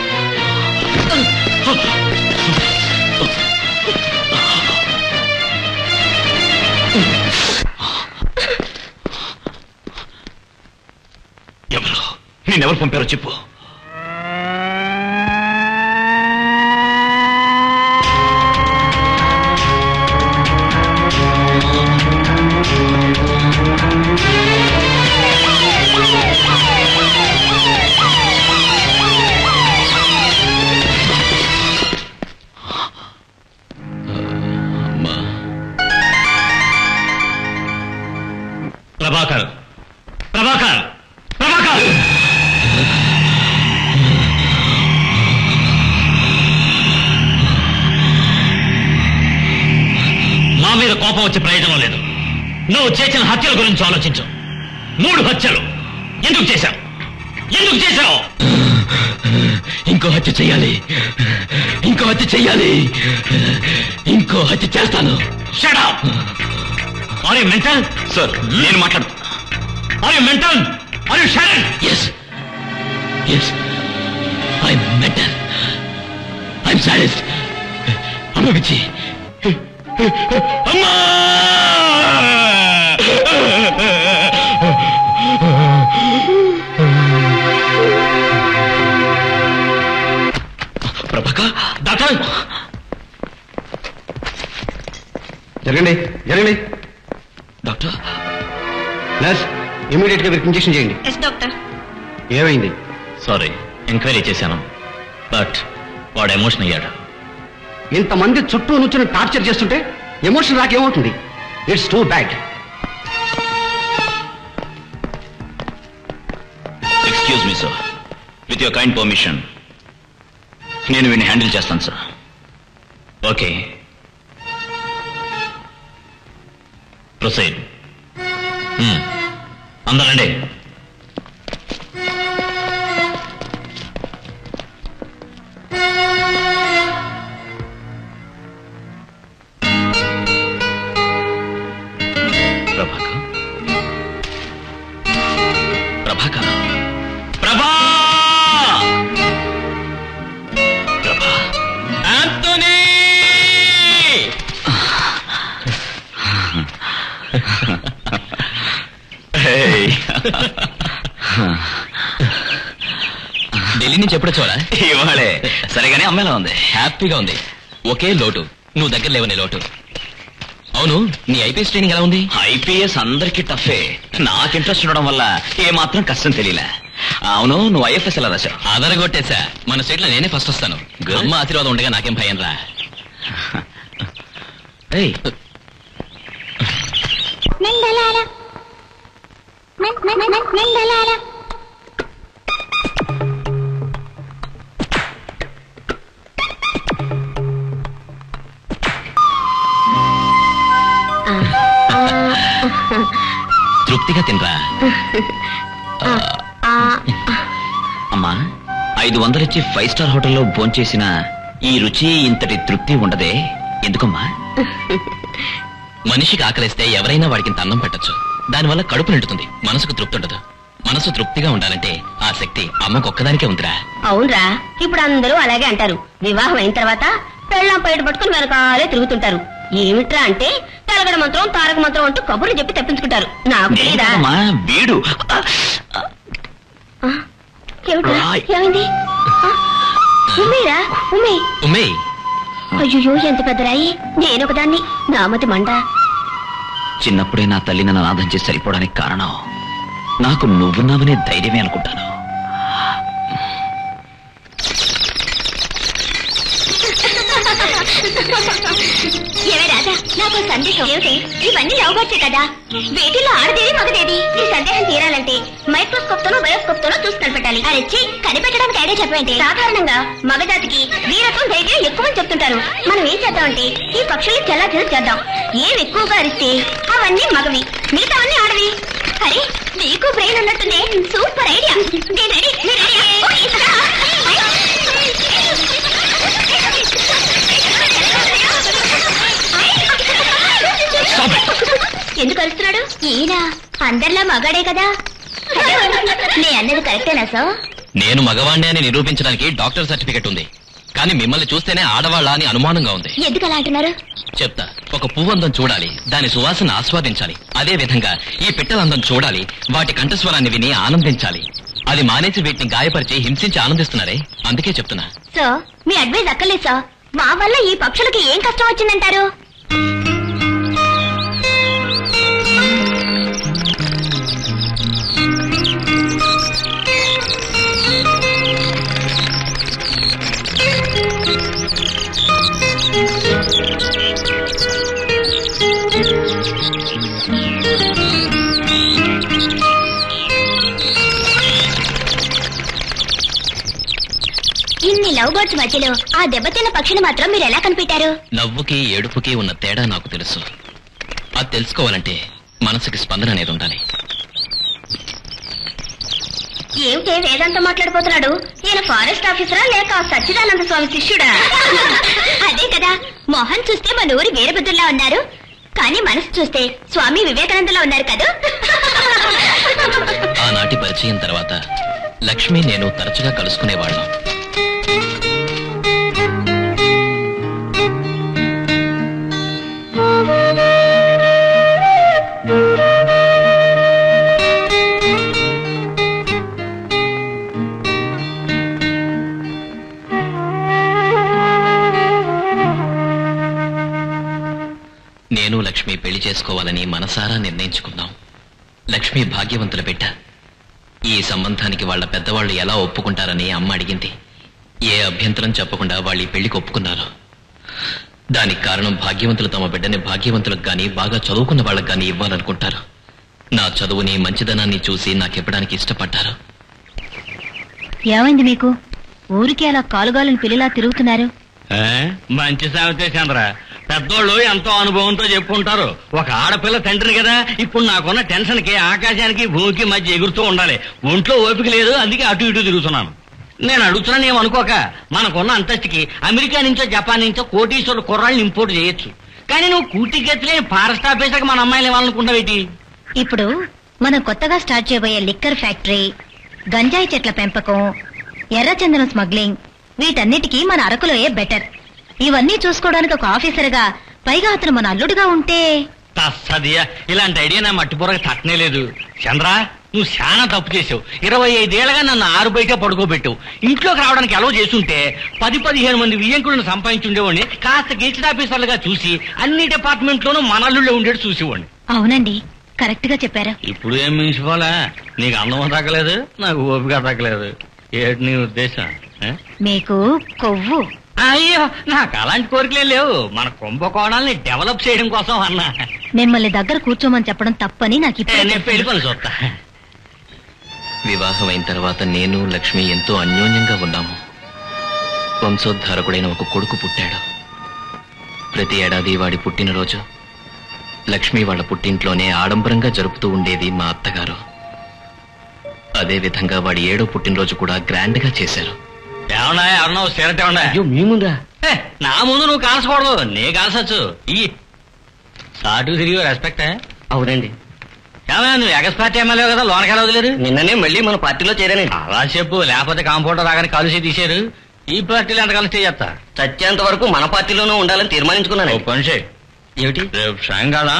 ఎవరు? నేనెవరు పంపారో చెప్పు. ప్రభాకర్, ప్రభాకర్, ప్రభాకర్! మా మీద కోపం వచ్చే ప్రయోజనం లేదు. నువ్వు చేసిన హత్యల గురించి ఆలోచించు. 3 హత్యలు ఎందుకు చేశావు? ఎందుకు చేశావు? ఇంకో హత్య చెయ్యాలి, ఇంకో హత్య చెయ్యాలి, ఇంకో హత్య చేస్తాను. Shut up! Are you mental? Sir, నేను మాట్లాడుతా. Are you mental? Are you Sharon? Yes. Yes. I'm mental. I'm sadist. అమ్మ పిచ్చి. అమ్మా! ప్రభాకర్, డాక్టర్! జరగండి, జరగండి. డాక్టర్, నర్స్, ఇమీడియట్ గా వీరికి ఇంజెక్షన్ చేయండి. Yes doctor. ఏమైంది? సారీ, ఎంక్వైరీ చేశాను, బట్ వాడు ఎమోషన్ అయ్యాడు. ఇంతమంది చుట్టూ నుంచుని టార్చర్ చేస్తుంటే ఎమోషన్ రాకేమవుతుంది? It's too bad. Excuse me sir, with your kind permission నేను వీడిని హ్యాండిల్ చేస్తాను సార్. Okay, proceed. అందరండి. ప్రభాకర్, ప్రభాకర్, ప్రభా! ప్రభా! యాంటోనీ! ఢిల్లీ నుంచి ఎప్పుడు వచ్చావా? ఇవాళే. సరేగానే అమ్మాయిలా ఉంది. హ్యాపీగా ఉంది. ఒకే లోటు, నువ్వు దగ్గర లేవనే లోటు. అవును, నీ ఐపీఎస్ ట్రైనింగ్ ఎలా ఉంది? ఐపీఎస్ అందరికీ టఫే. నాకు ఇంట్రెస్ట్ ఉండడం వల్ల ఏమాత్రం కష్టం తెలియలే. అవును, నువ్వు ఐఎఫ్ఎస్ ఎలా రాశావు? ఆధారగొట్టేశా. మన స్టేట్ లో నేనే ఫస్ట్ వస్తాను. అమ్మ ఆశీర్వాదం ఉండగా నాకేం భయం రా. తృప్తిగా తినరా. అమ్మా, 500 ఇచ్చి 5 స్టార్ హోటల్లో భోంచేసిన ఈ రుచి ఇంతటి తృప్తి ఉండదే, ఎందుకమ్మా? మనిషికి ఆకలిస్తే ఎవరైనా వాడికి ఇంత అన్నం పెట్టచ్చు. దానివల్ల కడుపు నిండుతుంది, మనసుకు తృప్తి ఉండదు. మనసు తృప్తిగా ఉండాలంటే ఆ శక్తి అమ్మకొక్కదానికే ఉందిరా. అవునరా, ఇప్పుడు అందరూ అలాగే అంటారు. వివాహం అయిన తర్వాత పెళ్ళాం బయట పట్టుకుని వెనకాలే తిరుగుతుంటారు. ఏమిట్రా అంటే తెలగడ మంత్రం, తారక మంత్రం అంటూ కబుర్లు చెప్పి తప్పించుకుంటారు. నాకు తెలీదా? వీడు ఏమైంది? ఉమ్మేరా? ఉమ్మే. అయ్యో, ఎంత పెద్దరాయి. నేనొకదాన్ని, నామతి మండ. చిన్నప్పుడే నా తల్లి నన్ను అనాథం చేసి సరిపోవడానికి కారణం నాకు నువ్వున్నావనే ధైర్యమే అనుకుంటాను. ఏవే రాజా, నాకు సందేహం. ఏమిటి? ఇవన్నీ లవ్ బర్డ్సే కదా, వీటిల్లో ఆడదేది మగదేది? ఈ సందేహం తీరాలంటే మైక్రోస్కోప్ తోనో బయోస్కోప్ తోనో చూసి కనిపెట్టాలి. అరెచ్చి, కనిపెట్టడానికి ఐడియా చెప్పండి. సాధారణంగా మగజాతికి వీరత్వం ధైర్యం ఎక్కువ అని చెప్తుంటారు. మనం ఏం చేద్దామంటే ఈ పక్షుల్ని చెల్లాచెల్లా చేద్దాం. ఏం ఎక్కువగా అరిస్తే అవన్నీ మగవి, మిగతావన్నీ ఆడవి. అరే, నీకు బ్రెయిన్ ఉన్నట్టుందే. Super idea. నేను రెడీ. ఎందుకు కలుస్తున్నాడు ఈయన? అందరిలా మగాడే కదా. నే అన్నది కరెక్టేనా సార్? నేను మగవాణ్ణి అని నిరూపించడానికి డాక్టర్ సర్టిఫికెట్ ఉంది, కానీ మిమ్మల్ని చూస్తేనే ఆడవాళ్ళ అని అనుమానంగా ఉంది. ఎందుకు అలా అంటున్నారు? చెప్తా. ఒక పువ్వందం చూడాలి, దాని సువాసన ఆస్వాదించాలి. అదే విధంగా ఈ పిట్టలందం చూడాలి, వాటి కంఠస్వరాన్ని విని ఆనందించాలి. అది మానేసి వీటిని గాయపరిచి హింసించి ఆనందిస్తున్నారే, అందుకే చెప్తున్నా. సార్, మీ అడ్వైజ్ అక్కర్లేదు సార్. మా వల్ల ఈ పక్షులకి ఏం కష్టం వచ్చిందంటారు? ఇన్ని లవ్ బర్డ్స్ మధ్యలో ఆ దెబ్బతిన్న పక్షిని మాత్రం మీరు ఎలా కనిపెట్టారు? నవ్వుకి ఏడుపుకి ఉన్న తేడా నాకు తెలుసు. అది తెలుసుకోవాలంటే మనసుకి స్పందన అనేది ఉండాలి. ఏమిటే వేదాంతం మాట్లాడిపోతున్నాడు? ఈయన ఫారెస్ట్ ఆఫీసరా లేక సచ్చిదానంద స్వామి శిష్యుడా? అదే కదా, మోహన్ చూస్తే మన ఊరి వీరభద్రుల్లా ఉన్నారు, కానీ మనసు చూస్తే స్వామి వివేకానందలా ఉన్నారు కదా. ఆనాటి పరిచయం తర్వాత లక్ష్మి నేను తరచుగా కలుసుకునేవాళ్ళం. నేను లక్ష్మి పెళ్లి చేసుకోవాలని మనసారా నిర్ణయించుకున్నాం. లక్ష్మి భాగ్యవంతుల బిడ్డ. ఈ సంబంధానికి వాళ్ళ పెద్దవాళ్ళు ఎలా ఒప్పుకుంటారని అమ్మ అడిగింది. ఏ అభ్యంతరం చెప్పకుండా వాళ్ళు ఈ పెళ్లికి ఒప్పుకున్నారు. దానికి కారణం భాగ్యవంతులు తమ బిడ్డని భాగ్యవంతులకు గాని బాగా చదువుకున్న వాళ్ళకి గాని ఇవ్వాలనుకుంటారు. నా చదువుని మంచిదనాన్ని చూసి నాకివ్వడానికి ఇష్టపడ్డారు. ఏమైంది మీకు? ఊరికి అలా కాలుగాలని పిల్లలా తిరుగుతున్నారు? మంచి సామెతే చంద్ర. పెద్దోళ్ళు ఎంతో అనుభవంతో చెప్పుకుంటారు. ఒక ఆడపిల్ల తండ్రిని కదా, ఇప్పుడు నాకున్న టెన్షన్ కి ఆకాశానికి భూమికి మధ్య ఎగురుతూ ఉండాలి. ఒంట్లో ఓపిక లేదు, అందుకే అటు ఇటు తిరుగుతున్నాను. నేను అడుగుతున్నాను ఏమనుకోక, మనకున్న అంతస్తుకి అమెరికా నుంచో జపాన్ నుంచో కోటీశ్వరుడు కుర్రాళ్ళని ఇంపోర్ట్ చేయొచ్చు. కానీ నువ్వు కూటికెత్తలేని ఫారెస్ట్ ఆఫీసర్కి మన అమ్మాయిలు ఇవ్వాలనుకుంటావేటి? ఇప్పుడు మనం కొత్తగా స్టార్ట్ చేయబోయే లిక్కర్ ఫ్యాక్టరీ, గంజాయి చెట్ల పెంపకం, ఎర్రచందనం స్మగ్లింగ్, వీటన్నిటికీ మన అరకులోయే బెటర్. ఇవన్నీ చూసుకోవడానికి ఒక ఆఫీసర్గా, పైగా అతను మన అల్లుడుగా ఉంటే. తస్సదియా, ఇలాంటి ఐడియా నా మట్టిపూరగా తట్టనే లేదు. చంద్ర, నువ్వు చాలా తప్పు చేసావు. 25 ఏళ్లగా నన్ను ఆరు బయట పడుకోబెట్టావు. ఇంట్లోకి రావడానికి అలవ్ చేస్తుంటే 10-15 మంది వియ్యంకులను సంపాదించుండేవాడిని. కాస్త గెజిటెడ్ ఆఫీసర్లుగా చూసి అన్ని డిపార్ట్మెంట్ లోనూ మన అల్లుళ్ళే ఉండేది చూసేవాడిని. అవునండి, కరెక్ట్ గా చెప్పారు. ఇప్పుడు ఏం మించిపోలే, నీకు అందం తగ్గలేదు, నాకు ఓపిక తగ్గలేదు. ఏంటి నీ ఉద్దేశం? మీకు కొవ్వు. అయ్యో, నాకు అలాంటి కోరికలే లేవు. మన కుంభకోణాలని డెవలప్ చేయడం కోసం అన్నా. మిమ్మల్ని దగ్గర కూర్చోమని చెప్పడం తప్పని నాకు ఇప్పుడు నేను పెళ్లి పని చూస్తా. వివాహం అయిన తర్వాత నేను లక్ష్మి ఎంతో అన్యోన్యంగా ఉన్నాము. వంశోద్ధారకుడైన ఒక కొడుకు పుట్టాడు. ప్రతి ఏడాది వాడి పుట్టినరోజు లక్ష్మి వాళ్ళ పుట్టింట్లోనే ఆడంబరంగా జరుపుతూ ఉండేది మా అత్తగారు. అదే విధంగా వాడి 7వ పుట్టినరోజు కూడా గ్రాండ్ గా చేశారు. ఏమన్నా ఎవరన్నా సిగరెట్ ఏమన్నా? మీ ముందా? నా ముందు నువ్వు కాల్చకూడదు, నే కాల్చచ్చు. ఈ సాటు తిరిగి రెస్పెక్ట్. అవునండి. ఏమన్నా నువ్వు ఎగస్ పార్టీ ఎమ్మెల్యే కదా, లోనకెలా వదిలేరు? నిన్ననే మళ్ళీ మన పార్టీలో చేరానండి. అలా చెప్పు, లేకపోతే కాంపౌండర్ రాగానే కాలుసి తీశారు. ఈ పార్టీలో ఎంతకాలం స్టే చేస్తా? చచ్చేంత వరకు మన పార్టీలోనూ ఉండాలని తీర్మానించుకున్నాను. పని చేయి. ఏమిటి? రేపు సాయంకాలం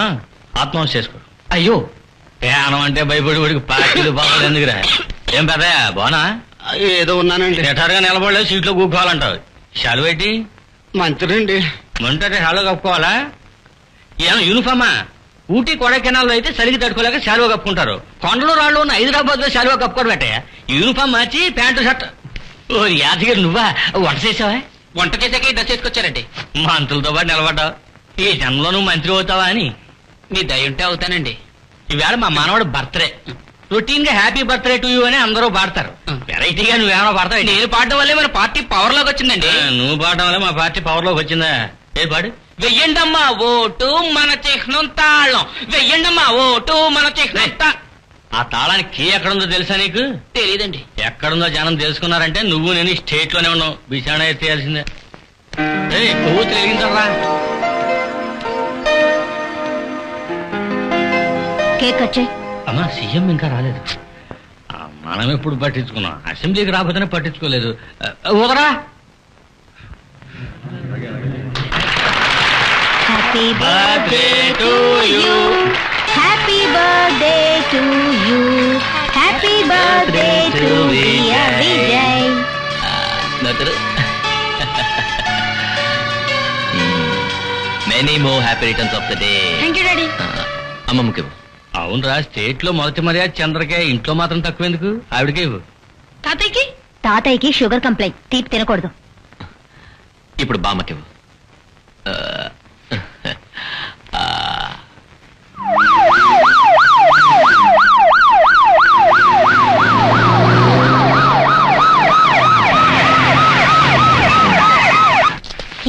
ఆత్మహత్య చేసుకో. అయ్యో, పేనం అంటే భయపడి వాడికి పార్టీలు బాగాలి ఎందుకురా? ఏం పెద్దయా బానా? ఏదో ఉన్నానండి. థియేటర్గా నిలబడలేదు, సీట్లో కూకోవాలంటావు. సెలవేటి? మంచిదండి. మంటే హాలో కప్పుకోవాలా? ఏమో యూనిఫామా? ఊటీ కొడైకెనాల్లో అయితే చలికి తట్టుకోలేక శాలువా కప్పుకుంటారు. కొండలు రాళ్ళు ఉన్న హైదరాబాద్ లో శాలువా కప్పుకోవడం పెట్టాయా? యూనిఫామ్ మార్చి ప్యాంటు షర్ట్. ఓ యాదగిరి, నువ్వా వంట చేసావా? వంట చేసాక డ్రెస్ చేసుకొచ్చారండి. మంత్రులతో పాటు నిలబడ్డావు. ఈ జన్మలో నువ్వు మంత్రి అవుతావా అని. మీ దయ ఉంటే అవుతానండి. ఈవేళ మా మనవడు బర్త్డే. రొటీన్ గా హ్యాపీ బర్త్డే టు యూ అని అందరూ పాడతారు. వెరైటీగా నువ్వేమైనా పాడతావు? నేను పాడడం వల్లే మన పార్టీ పవర్ లోకి వచ్చిందండి. నువ్వు పాడడం వల్ల మా పార్టీ పవర్ లోకి వచ్చిందా? ఏ పాడు. వెయ్యండమ్మా ఓటు మన చిహ్నం తాళం, వెయ్యండమ్మా ఓటు మన చిహ్నం. ఆ తాళానికి కీ ఎక్కడుందో తెలుసా నీకు? తెలీదండి. ఎక్కడుందో జనం తెలుసుకున్నారంటే నువ్వు నేను స్టేట్ లోనే ఉన్నావు. బిచాణ ఎత్తేయాల్సిందే. పువ్వు తెలిగించరా. కేక్ కట్ చేయి. అమ్మా సీఎం ఇంకా రాలేదు. మనం ఎప్పుడు పట్టించుకున్నాం? అసెంబ్లీకి రాకపోతేనే పట్టించుకోలేదు. ఊదరా. Happy birthday to you, happy birthday to you, happy birthday to Vijay. Many more happy returns of the day. Thank you daddy. అమ్మమ్మకి అవునరా, స్టేట్ లో మొదటి మర్యాద చంద్రకే, ఇంట్లో మాత్రం తక్కువ ఎందుకు? ఆవిడకే. తాతయ్యకి? తాతయ్యకి షుగర్ కంప్లైంట్, తీపి తినకూడదు. ఇప్పుడు బామ్మకి.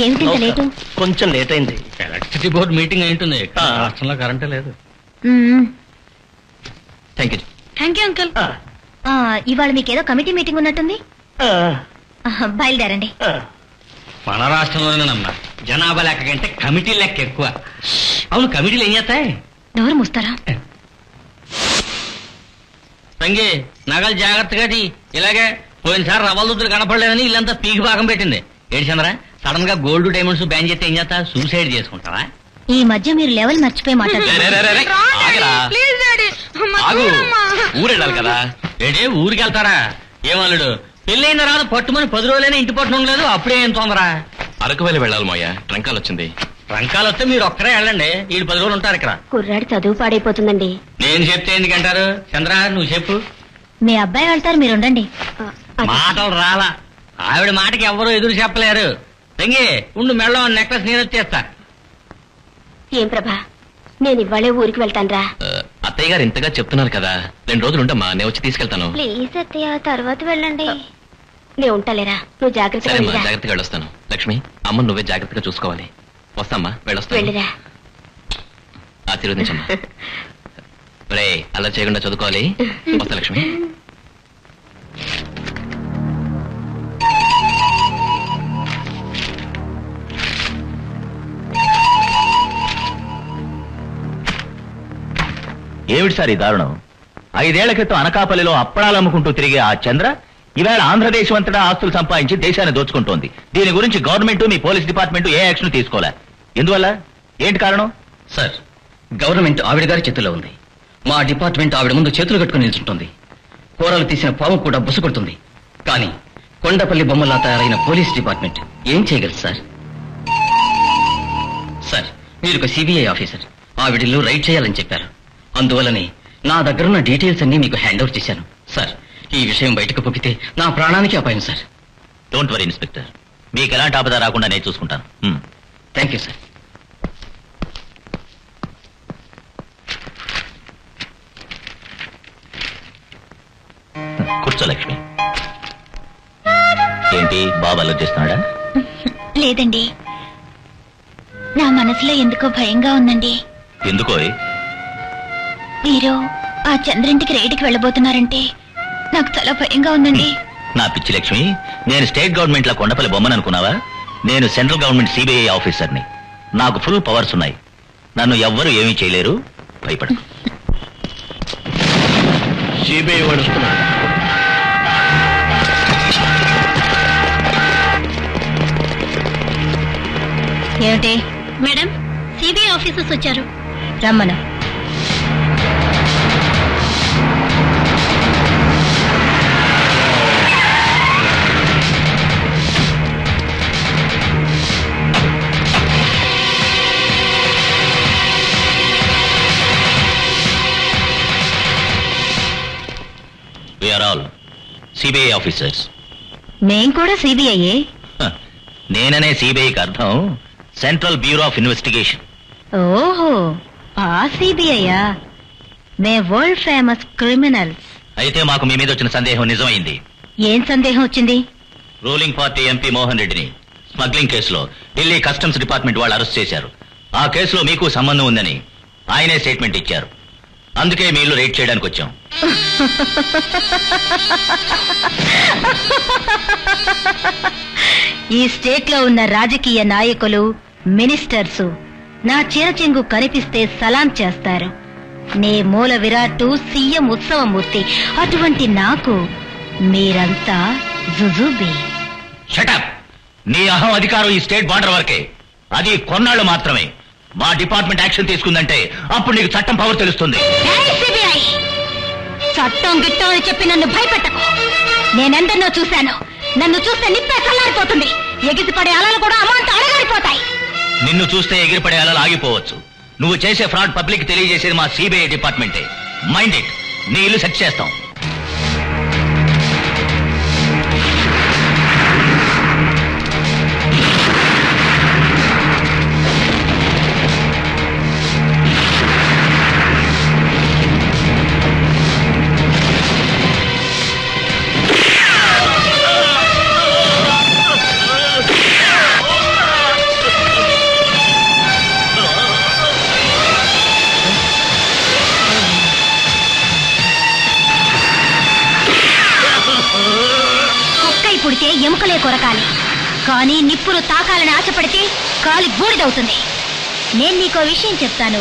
ఏమిటి లేటు? కొంచెం లేట్ అయింది. ఎలక్ట్రిసిటీ బోర్డు మీటింగ్ ఏంటుంది. రాష్ట్రంలో కరెంటే లేదు. Thank you. Thank you uncle. ఇవాళ మీకేదో కమిటీ మీటింగ్ ఉన్నట్టుంది. బయలుదేరండి. మన రాష్ట్రంలోనేనమ్మా జనాభా లెక్క కంటే కమిటీ లెక్క ఎక్కువ. అవును, కమిటీలు ఏం చేస్తాయి? నోరు మూస్తారా? సంగి నగలు జాగ్రత్తగా ఇలాగే. పోయినసారి రవ్వలదుద్దులు కనపడలేదని ఇల్లంతా పీకి భాగం పెట్టింది. ఏడు చంద్ర, సడన్ గా గోల్డ్ డైమండ్స్ బ్యాన్ చేస్తే ఏం చేస్తా? సూసైడ్ చేసుకుంటావా? ఈ మధ్య మీరు లెవెల్ మర్చిపోయి మాట్లాడుతున్నారు. ఊరెళ్ళాలి కదా. ఏంటి ఊరికి వెళ్తారా? ఏమల్లుడు పెళ్ళైన తర్వాత పట్టుమని 10 రోజులైనా ఇంటి పట్టున లేదు. అప్పుడే ఏం తొందరా? అరకు వెళ్ళి వెళ్ళాలి మోయ. ట్రంకాలు వచ్చింది. ట్రంకాలు వస్తే మీరు ఒక్కరే వెళ్ళండి. వీళ్ళు 10 రోజులు ఉంటారు ఇక్కడ. కుర్రాడి చదువు పాడైపోతుందండి. నేను చెప్తే ఎందుకంటారు? చంద్ర నువ్వు చెప్పు. మీ అబ్బాయి వెళ్తారు, మీరు ఉండండి. మాటలు రాలా. ఆవిడ మాటకి ఎవరు ఎదురు చెప్పలేరు. తంగి ఉండు, మెళ్ళో నెక్లెస్ నేను వచ్చేస్తా. ఏం ప్రభా, నేను ఇవాళే ఊరికి వెళ్తానురా. అత్తయ్య గారు ఇంతగా చెప్తున్నారు కదా, 2 రోజులు ఉండమ్మా, నేను వచ్చి తీసుకెళ్తాను. ప్లీజ్ అత్తయ్య, తర్వాత వెళ్ళండి. నేను ఉంటాలేరా, నువ్వు జాగ్రత్తగా జాగ్రత్తగా వెళ్ళొస్తాను. లక్ష్మి, అమ్మ నువ్వే జాగ్రత్తగా చూసుకోవాలి. వస్తామ్మా, వెళ్ళొస్తాను. వెళ్ళిరా. ఆశీర్వదించమ్మా. రే, అలా చేయకుండా చదువుకోవాలి. వస్తా లక్ష్మి. ఏమిటి సార్ ఈ దారుణం? 5 ఏళ్ల క్రితం అనకాపల్లిలో అప్పడాలు అమ్ముకుంటూ తిరిగే ఆ చంద్ర ఈవేళ ఆంధ్రదేశం అంతటా ఆస్తులు సంపాదించి దేశాన్ని దోచుకుంటోంది. దీని గురించి గవర్నమెంట్, మీ పోలీస్ డిపార్ట్మెంట్ ఏ యాక్షన్ తీసుకోలే. ఎందువల్ల? ఏంటి కారణం? సార్, గవర్నమెంట్ ఆవిడ గారి చేతిలో ఉంది. మా డిపార్ట్మెంట్ ఆవిడ ముందు చేతులు కట్టుకుని నిల్చుంటుంది. కూరలు తీసిన పాము కూడా బుసకొడుతుంది. కానీ కొండపల్లి బొమ్మలా తయారైన పోలీస్ డిపార్ట్మెంట్ ఏం చేయగలదు సార్? సార్, మీరు ఒక సిబిఐ ఆఫీసర్. ఆవిడిల్లు రైడ్ చేయాలని చెప్పారు. అందువల్లనే నా దగ్గరున్న డీటెయిల్స్ అన్ని మీకు హ్యాండ్ ఓవర్ చేశాను. సార్, ఈ విషయం బయటకు పంపితే నా ప్రాణానికి అపాయం సార్. డోంట్ వరీ ఇన్స్పెక్టర్, మీకు ఎలాంటి ఆపద రాకుండా నేను చూసుకుంటాను. Thank you sir. కూర్చో లక్ష్మి. ఏంటి బాబు ఆలోచిస్తున్నాడా? లేదండి, నా మనసులో ఎందుకో భయంగా ఉందండి. ఎందుకో? మీరు ఆ చంద్రింటికి రైడ్కి వెళ్ళబోతున్నారంటే నాకు చాలా భయంగా ఉందండి. నా పిచ్చి లక్ష్మి, నేను స్టేట్ గవర్నమెంట్ లో కొండపల్లి బొమ్మను అనుకున్నావా? నేను సెంట్రల్ గవర్నమెంట్ సిబిఐ ఆఫీసర్ని. నాకు ఫుల్ పవర్స్ ఉన్నాయి. నన్ను ఎవ్వరూ ఏమీ చేయలేరు. భయపడు. సిబిఐ వడుస్తున్నాడు. ఏమిటి మేడం? సిబిఐ ఆఫీసర్స్ వచ్చారు, రమ్మను. We are all CBI officers. మేం కూడా సిబిఐయే. నేననే సిబిఐకి అర్థం సెంట్రల్ బ్యూరో ఆఫ్ ఇన్వెస్టిగేషన్. ఓహో, ఆ సిబిఐయా? మే వరల్డ్ ఫేమస్ క్రిమినల్స్. అయితే మాకు మీ మీద వచ్చిన సందేహం నిజమైంది. ఏం సందేహం వచ్చింది? రూలింగ్ పార్టీ ఎంపీ మోహన్ రెడ్డిని స్మగ్లింగ్ కేసులో ఢిల్లీ కస్టమ్స్ డిపార్ట్మెంట్ వాళ్ళు అరెస్ట్ చేశారు. ఆ కేసులో మీకు సంబంధం ఉందని ఆయనే స్టేట్మెంట్ ఇచ్చారు. అందుకే మీ ఇల్లు రైడ్ చేయడానికి వచ్చాం. ఈ స్టేట్ లో ఉన్న రాజకీయ నాయకులు, మినిస్టర్స్ నా చీరచెంగు కనిపిస్తే సలాం చేస్తారు. నే మూల విరాట్టు, సీఎం ఉత్సవమూర్తి. అటువంటి నాకు మీరంతా జుజుబీ. షటప్! నీ అహం అధికారం ఈ స్టేట్ బార్డర్ వరకే. అది కొన్నాళ్ళు మాత్రమే. మా డిపార్ట్మెంట్ యాక్షన్ తీసుకుందంటే అప్పుడు నీకు చట్టం పవర్ తెలుస్తుంది. చట్టం గిట్టం అని చెప్పి నన్ను భయపెట్టకు. నేనెందరినో చూశాను. నన్ను చూస్తే నిప్పే చల్లారిపోతుంది. ఎగిసిపడే అలలు కూడా అమాంత అడగారిపోతాయి. నిన్ను చూస్తే ఎగిరిపడే అలలు ఆగిపోవచ్చు. నువ్వు చేసే ఫ్రాడ్ పబ్లిక్ తెలియజేసేది మా సిబిఐ డిపార్ట్మెంటే. Mind it. నీ ఇల్లు సెర్చ్ చేస్తాం. పుడితే ఎముకలే కొరకాలి, కానీ నిప్పులు తాకాలని ఆశపడితే కాలి బూడిదవుతుంది. నేను నీకో విషయం చెప్తాను.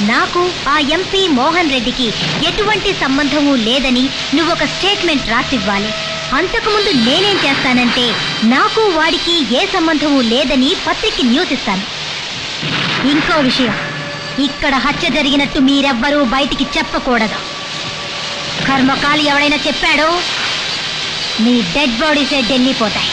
నాకు ఆ ఎంపీ మోహన్ రెడ్డికి ఎటువంటి సంబంధము లేదని నువ్వొక స్టేట్మెంట్ రాసివ్వాలి. అంతకుముందు నేనేం చేస్తానంటే నాకు వాడికి ఏ సంబంధము లేదని పత్రికకి న్యూస్ ఇస్తాను. ఇంకో విషయం, ఇక్కడ హత్య జరిగినట్టు మీరెవ్వరూ బయటికి చెప్పకూడదు. కర్మకాలి ఎవడైనా చెప్పాడో మీ డెడ్ బాడీసే ఢిల్లీపోతాయి.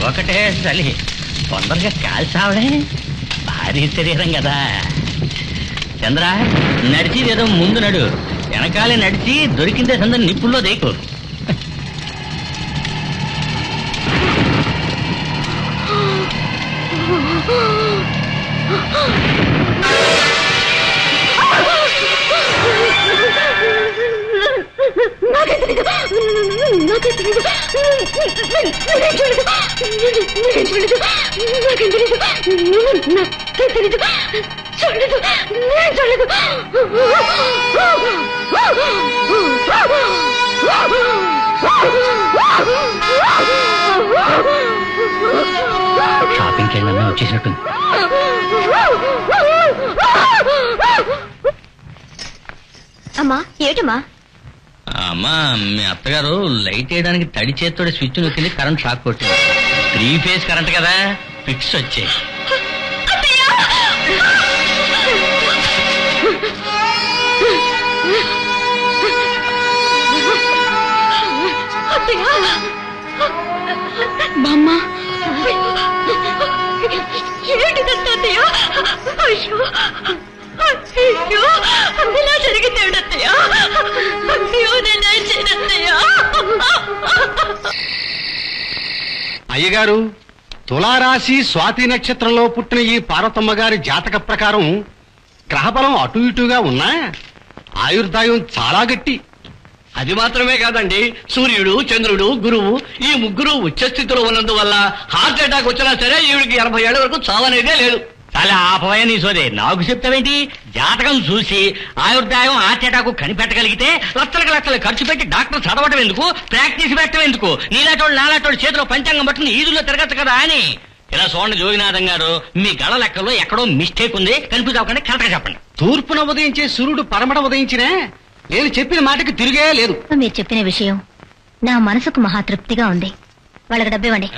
ఒకటే చలి, తొందరగా కాల్చావడే. భారీ శరీరం కదా చంద్ర. నడిచిదేదో ముందు నడు, వెనకాలే నడిచి దొరికిందే సందర్భం నిప్పుల్లో దేకు. షాపింగ్కి వెళ్ళినా వచ్చేసినట్టుంది. అమ్మా, ఏమిటమ్మా? అమ్మా, మీ అత్తగారు లైట్ వేయడానికి తడి చేతితోటి స్విచ్ నొక్కింది, కరెంట్ షాక్ కొట్టింది. 3 ఫేజ్ కరెంట్ కదా, ఫిక్స్ వచ్చాయి. బామ్మ, ఏంటిదంతా? అయ్యో, దేవుడత్తయ్యా, అయ్యో నేనేం చేయనత్తయ్యా. అయ్యగారు, తులారాశి స్వాతి నక్షత్రంలో పుట్టిన ఈ పార్వతమ్మ గారి జాతక ప్రకారం గ్రహబలం అటు ఇటుగా ఉన్నా ఆయుర్దాయం చాలా గట్టి. అది మాత్రమే కాదండి, సూర్యుడు, చంద్రుడు, గురువు ఈ ముగ్గురు ఉచ్చస్థితిలో ఉన్నందువల్ల హార్ట్ అటాక్ వచ్చినా సరే ఈవిడికి 80 ఏళ్ల వరకు చావనేదే లేదు. చాలా ఆపవయ నీ సోదే, నాకు చెప్తావేంటి? జాతకం చూసి ఆయుర్దాయం హార్ట్ అటాక్ కనిపెట్టగలిగితే లక్షలు ఖర్చు పెట్టి డాక్టర్ చదవటం ఎందుకు, ప్రాక్టీస్ పెట్టడం ఎందుకు? నాలాటోడు చేతిలో పంచాంగం పట్టుకుని ఈదుల్లో తిరగచ్చు కదా అని. ఇలా చూడండి జోగినాథం గారు, మీ గళ లెక్కలో ఎక్కడో మిస్టేక్ ఉంది, కన్ఫ్యూజ్ అవ్వకండి, కరెక్ట్ గా చెప్పండి. తూర్పున ఉదయించే సూర్యుడు పరమట ఉదయించినే నేను చెప్పిన మాటకి తిరిగే లేదు. మీరు చెప్పిన విషయం నా మనసుకు మహా తృప్తిగా ఉంది. వాళ్ళకి డబ్బు ఇవ్వండి.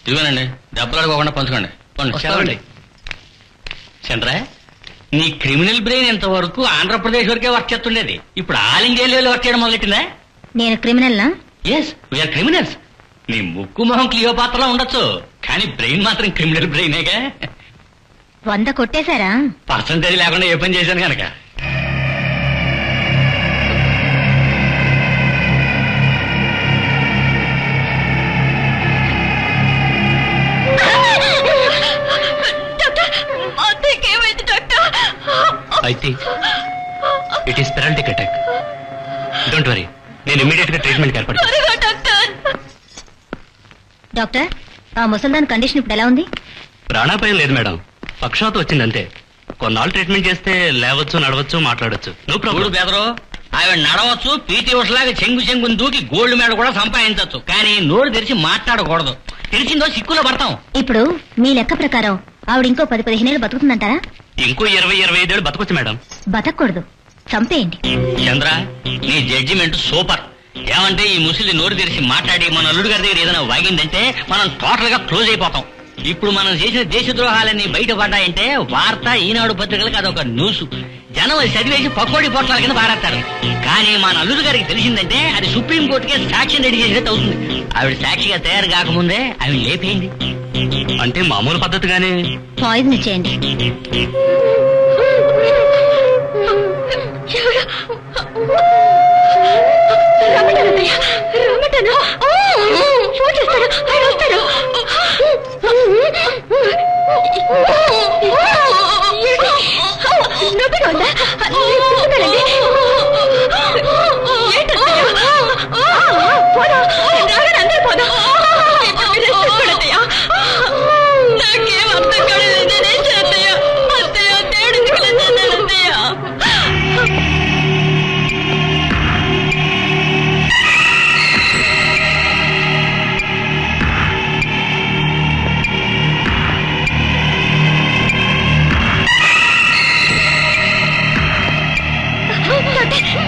ఇదిగోనండి, డబ్బులు అడగకుండా పంచుకోండి. చంద్ర, నీ క్రిమినల్ బ్రెయిన్ ఇంతవరకు ఆంధ్రప్రదేశ్ వరకే వర్క్ చేస్తుండేది, ఇప్పుడు ఆల్ ఇండియా లెవెల్ వర్క్ చేయడం మొదలెట్టిందా? నేను క్రిమినల్నా? Yes, we are criminals. నీ ముక్కు మొహం క్లియోపాత్రలో ఉండొచ్చు, కానీ బ్రెయిన్ మాత్రం క్రిమినల్ బ్రెయినేగా. 100 కొట్టేశారా? పర్సంటేజ్ లేకుండా ఏ పని చేశాను కనుక. I think it is paralytic attack. Don't worry. నేను ఇమ్మీడియట్ గా ట్రీట్మెంట్ ఏర్పాటు. డాక్టర్, ఆ ముసల్దాన్ కండిషన్ ఇప్పుడు ఎలా ఉంది? ప్రాణాపాయం లేదు మేడం, పక్షవాతం వచ్చిందంతే. కొన్నాళ్ళు ట్రీట్మెంట్ చేస్తే లేవచ్చు, నడవచ్చు, మాట్లాడొచ్చు. No problem. బెదరు, ఆవిడ నడవచ్చు, పీటీ ఉషలాగా చెంగుని దూకి గోల్డ్ మెడల్ కూడా సంపాదించవచ్చు, కానీ నోరు తెరిచి మాట్లాడకూడదు. తెలిసిందో సిక్కులో పడతాం. ఇప్పుడు మీ లెక్క ప్రకారం ఆవిడ ఇంకో 10-15 ఏళ్ళు బతుకుతుందంటారా? ఇంకో 20-25 ఏళ్ళు బతకొచ్చు మేడం. బతకూడదు, చంపేయండి. చంద్ర, నీ జడ్జిమెంట్ సూపర్. ఏమంటే ఈ ముసలి నోరు తెరిచి మాట్లాడి మన అల్లుడు గారి దగ్గర ఏదైనా వాగిందంటే మనం టోటల్ గా క్లోజ్ అయిపోతాం. ఇప్పుడు మనం చేసిన దేశద్రోహాలన్నీ బయటపడ్డాయంటే వార్త, ఈనాడు పత్రికలకు అదొక న్యూస్. జనం అది చదివేసి పకోడీ పొట్లాల కింద పారేస్తారు. కానీ మన అల్లుడు గారికి తెలిసిందంటే అది సుప్రీంకోర్టుకే సాక్ష్యం రెడీ చేసినట్టు అవుతుంది. ఆవిడ సాక్షిగా తయారు కాకముందే ఆవిడ లేపేయండి. అంటే మామూలు పద్ధతిగానే పాయిజన్ ఇచ్చేయండి. నాకేం అర్థం కాలేదు. నేనేం చేస్తాయా? అత్తయ్య, దేవుడు అత్తయ్య.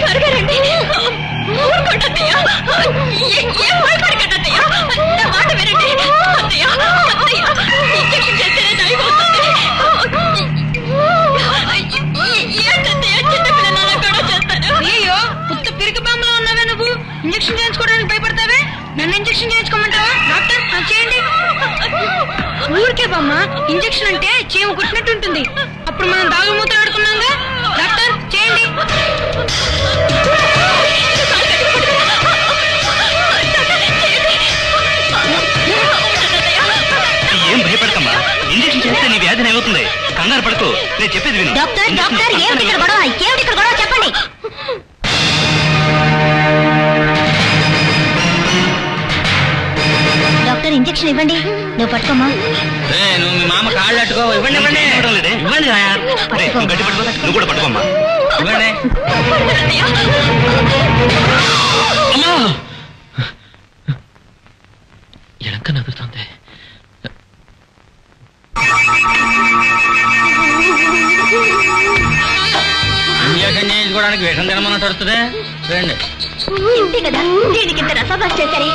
త్వరగా రండి. ఊరుకోండి ఏం భయపడకండి నా మాట వినండి. ఇంజక్షన్ చేస్తేనే నయం అవుతుంది. ఏంటత్తయ్య, చిన్నపిల్లల కూడా చేస్తాను. అయ్యో, పుత్త పిరికి బాంబులో ఉన్నావే నువ్వు. ఇంజక్షన్ చేయించుకోవడానికి భయపడతావే, నన్ను ఇంజక్షన్ చేయించుకోమంటావా? డాక్టర్, చేయండి. ఊరికే బామ్మ, ఇంజక్షన్ అంటే చీమ కుట్టినట్టు ఉంటుంది. అప్పుడు మనం దాగుడు మూతలు ఆడుకున్నాంగా. డాక్టర్, చేయండి. ఏం భయపడకమ్మా, ఇంజక్షన్ చేస్తే నీ వ్యాధి ఏమవుతుంది? కంగారు పడుకో, నేను చెప్పేది విను. డాక్టర్, ఏమిటి ఇక్కడ గొడవ చెప్పండి. డాక్టర్, ఇంజక్షన్ ఇవ్వండి. నువ్వు పట్టుకోమ్మా. నువ్వు మీ మామ కాళ్ళు అట్టుకో. ఇవ్వండి ఇవ్వండి ఇవ్వండి. గట్టి పట్టుకో, నువ్వు కూడా పట్టుకోమ్మా. ఇవ్వండి. ఎడంక నదురుతుంది. ఇంజక్షన్ చేయించుకోవడానికి విషం తినమన్నట్టు వస్తుంది. రండి. ఇంతే కదా, దీనికి ఇంత రసాభాస్ చేశారే.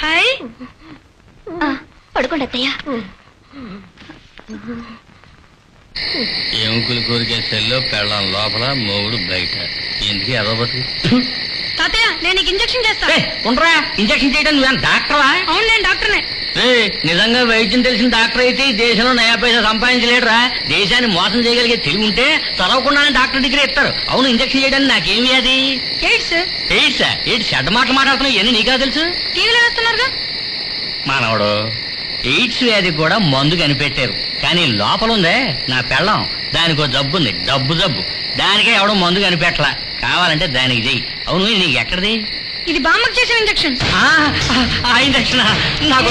హాయ్, పడుకోండి అత్తయ్య. ఎముకలు కోరికే సెల్లో పెళ్ళం లోపల, మొగుడు బయట. ఎందుకు అవ్వబోతు తాతయ్య నేను నీకు ఇంజెక్షన్ చేస్తా. ఉండరా, ఇంజక్షన్ చేయడం నువ్వేం డాక్టరా? అవును నేను డాక్టర్నే. నిజంగా వైద్యం తెలిసిన డాక్టర్ అయితే ఈ దేశంలో నయా పైసా సంపాదించలేడురా. దేశాన్ని మోసం చేయగలిగే తెలివి ఉంటే చదవకుండానే డాక్టర్ డిగ్రీ ఇస్తారు. అవును, ఇంజక్షన్ చేయడానికి నాకేమి అది? ఎయిడ్స్. ఎయిడ్సా? ఎయిడ్స్ చెడ్డ మాటలు మాట్లాడుతున్నావు, ఇవన్నీ నీకా తెలుసు? టీవీలో వేస్తున్నారుగా. మానవుడు, ఎయిడ్స్ వ్యాధికి కూడా మందు కనిపెట్టారు, కానీ లోపల ఉందే నా పెళ్ళం, దానికో జబ్బు ఉంది, జబ్బు దానికే ఎవడో మందు కనిపెట్టలా. కావాలంటే దానికి చెయ్యి. అవును, నీకు ఎక్కడిది? ఇది బామ్మకు చేసిన ఇంజెక్షన్. ఆ ఇంజక్షన్ నాకు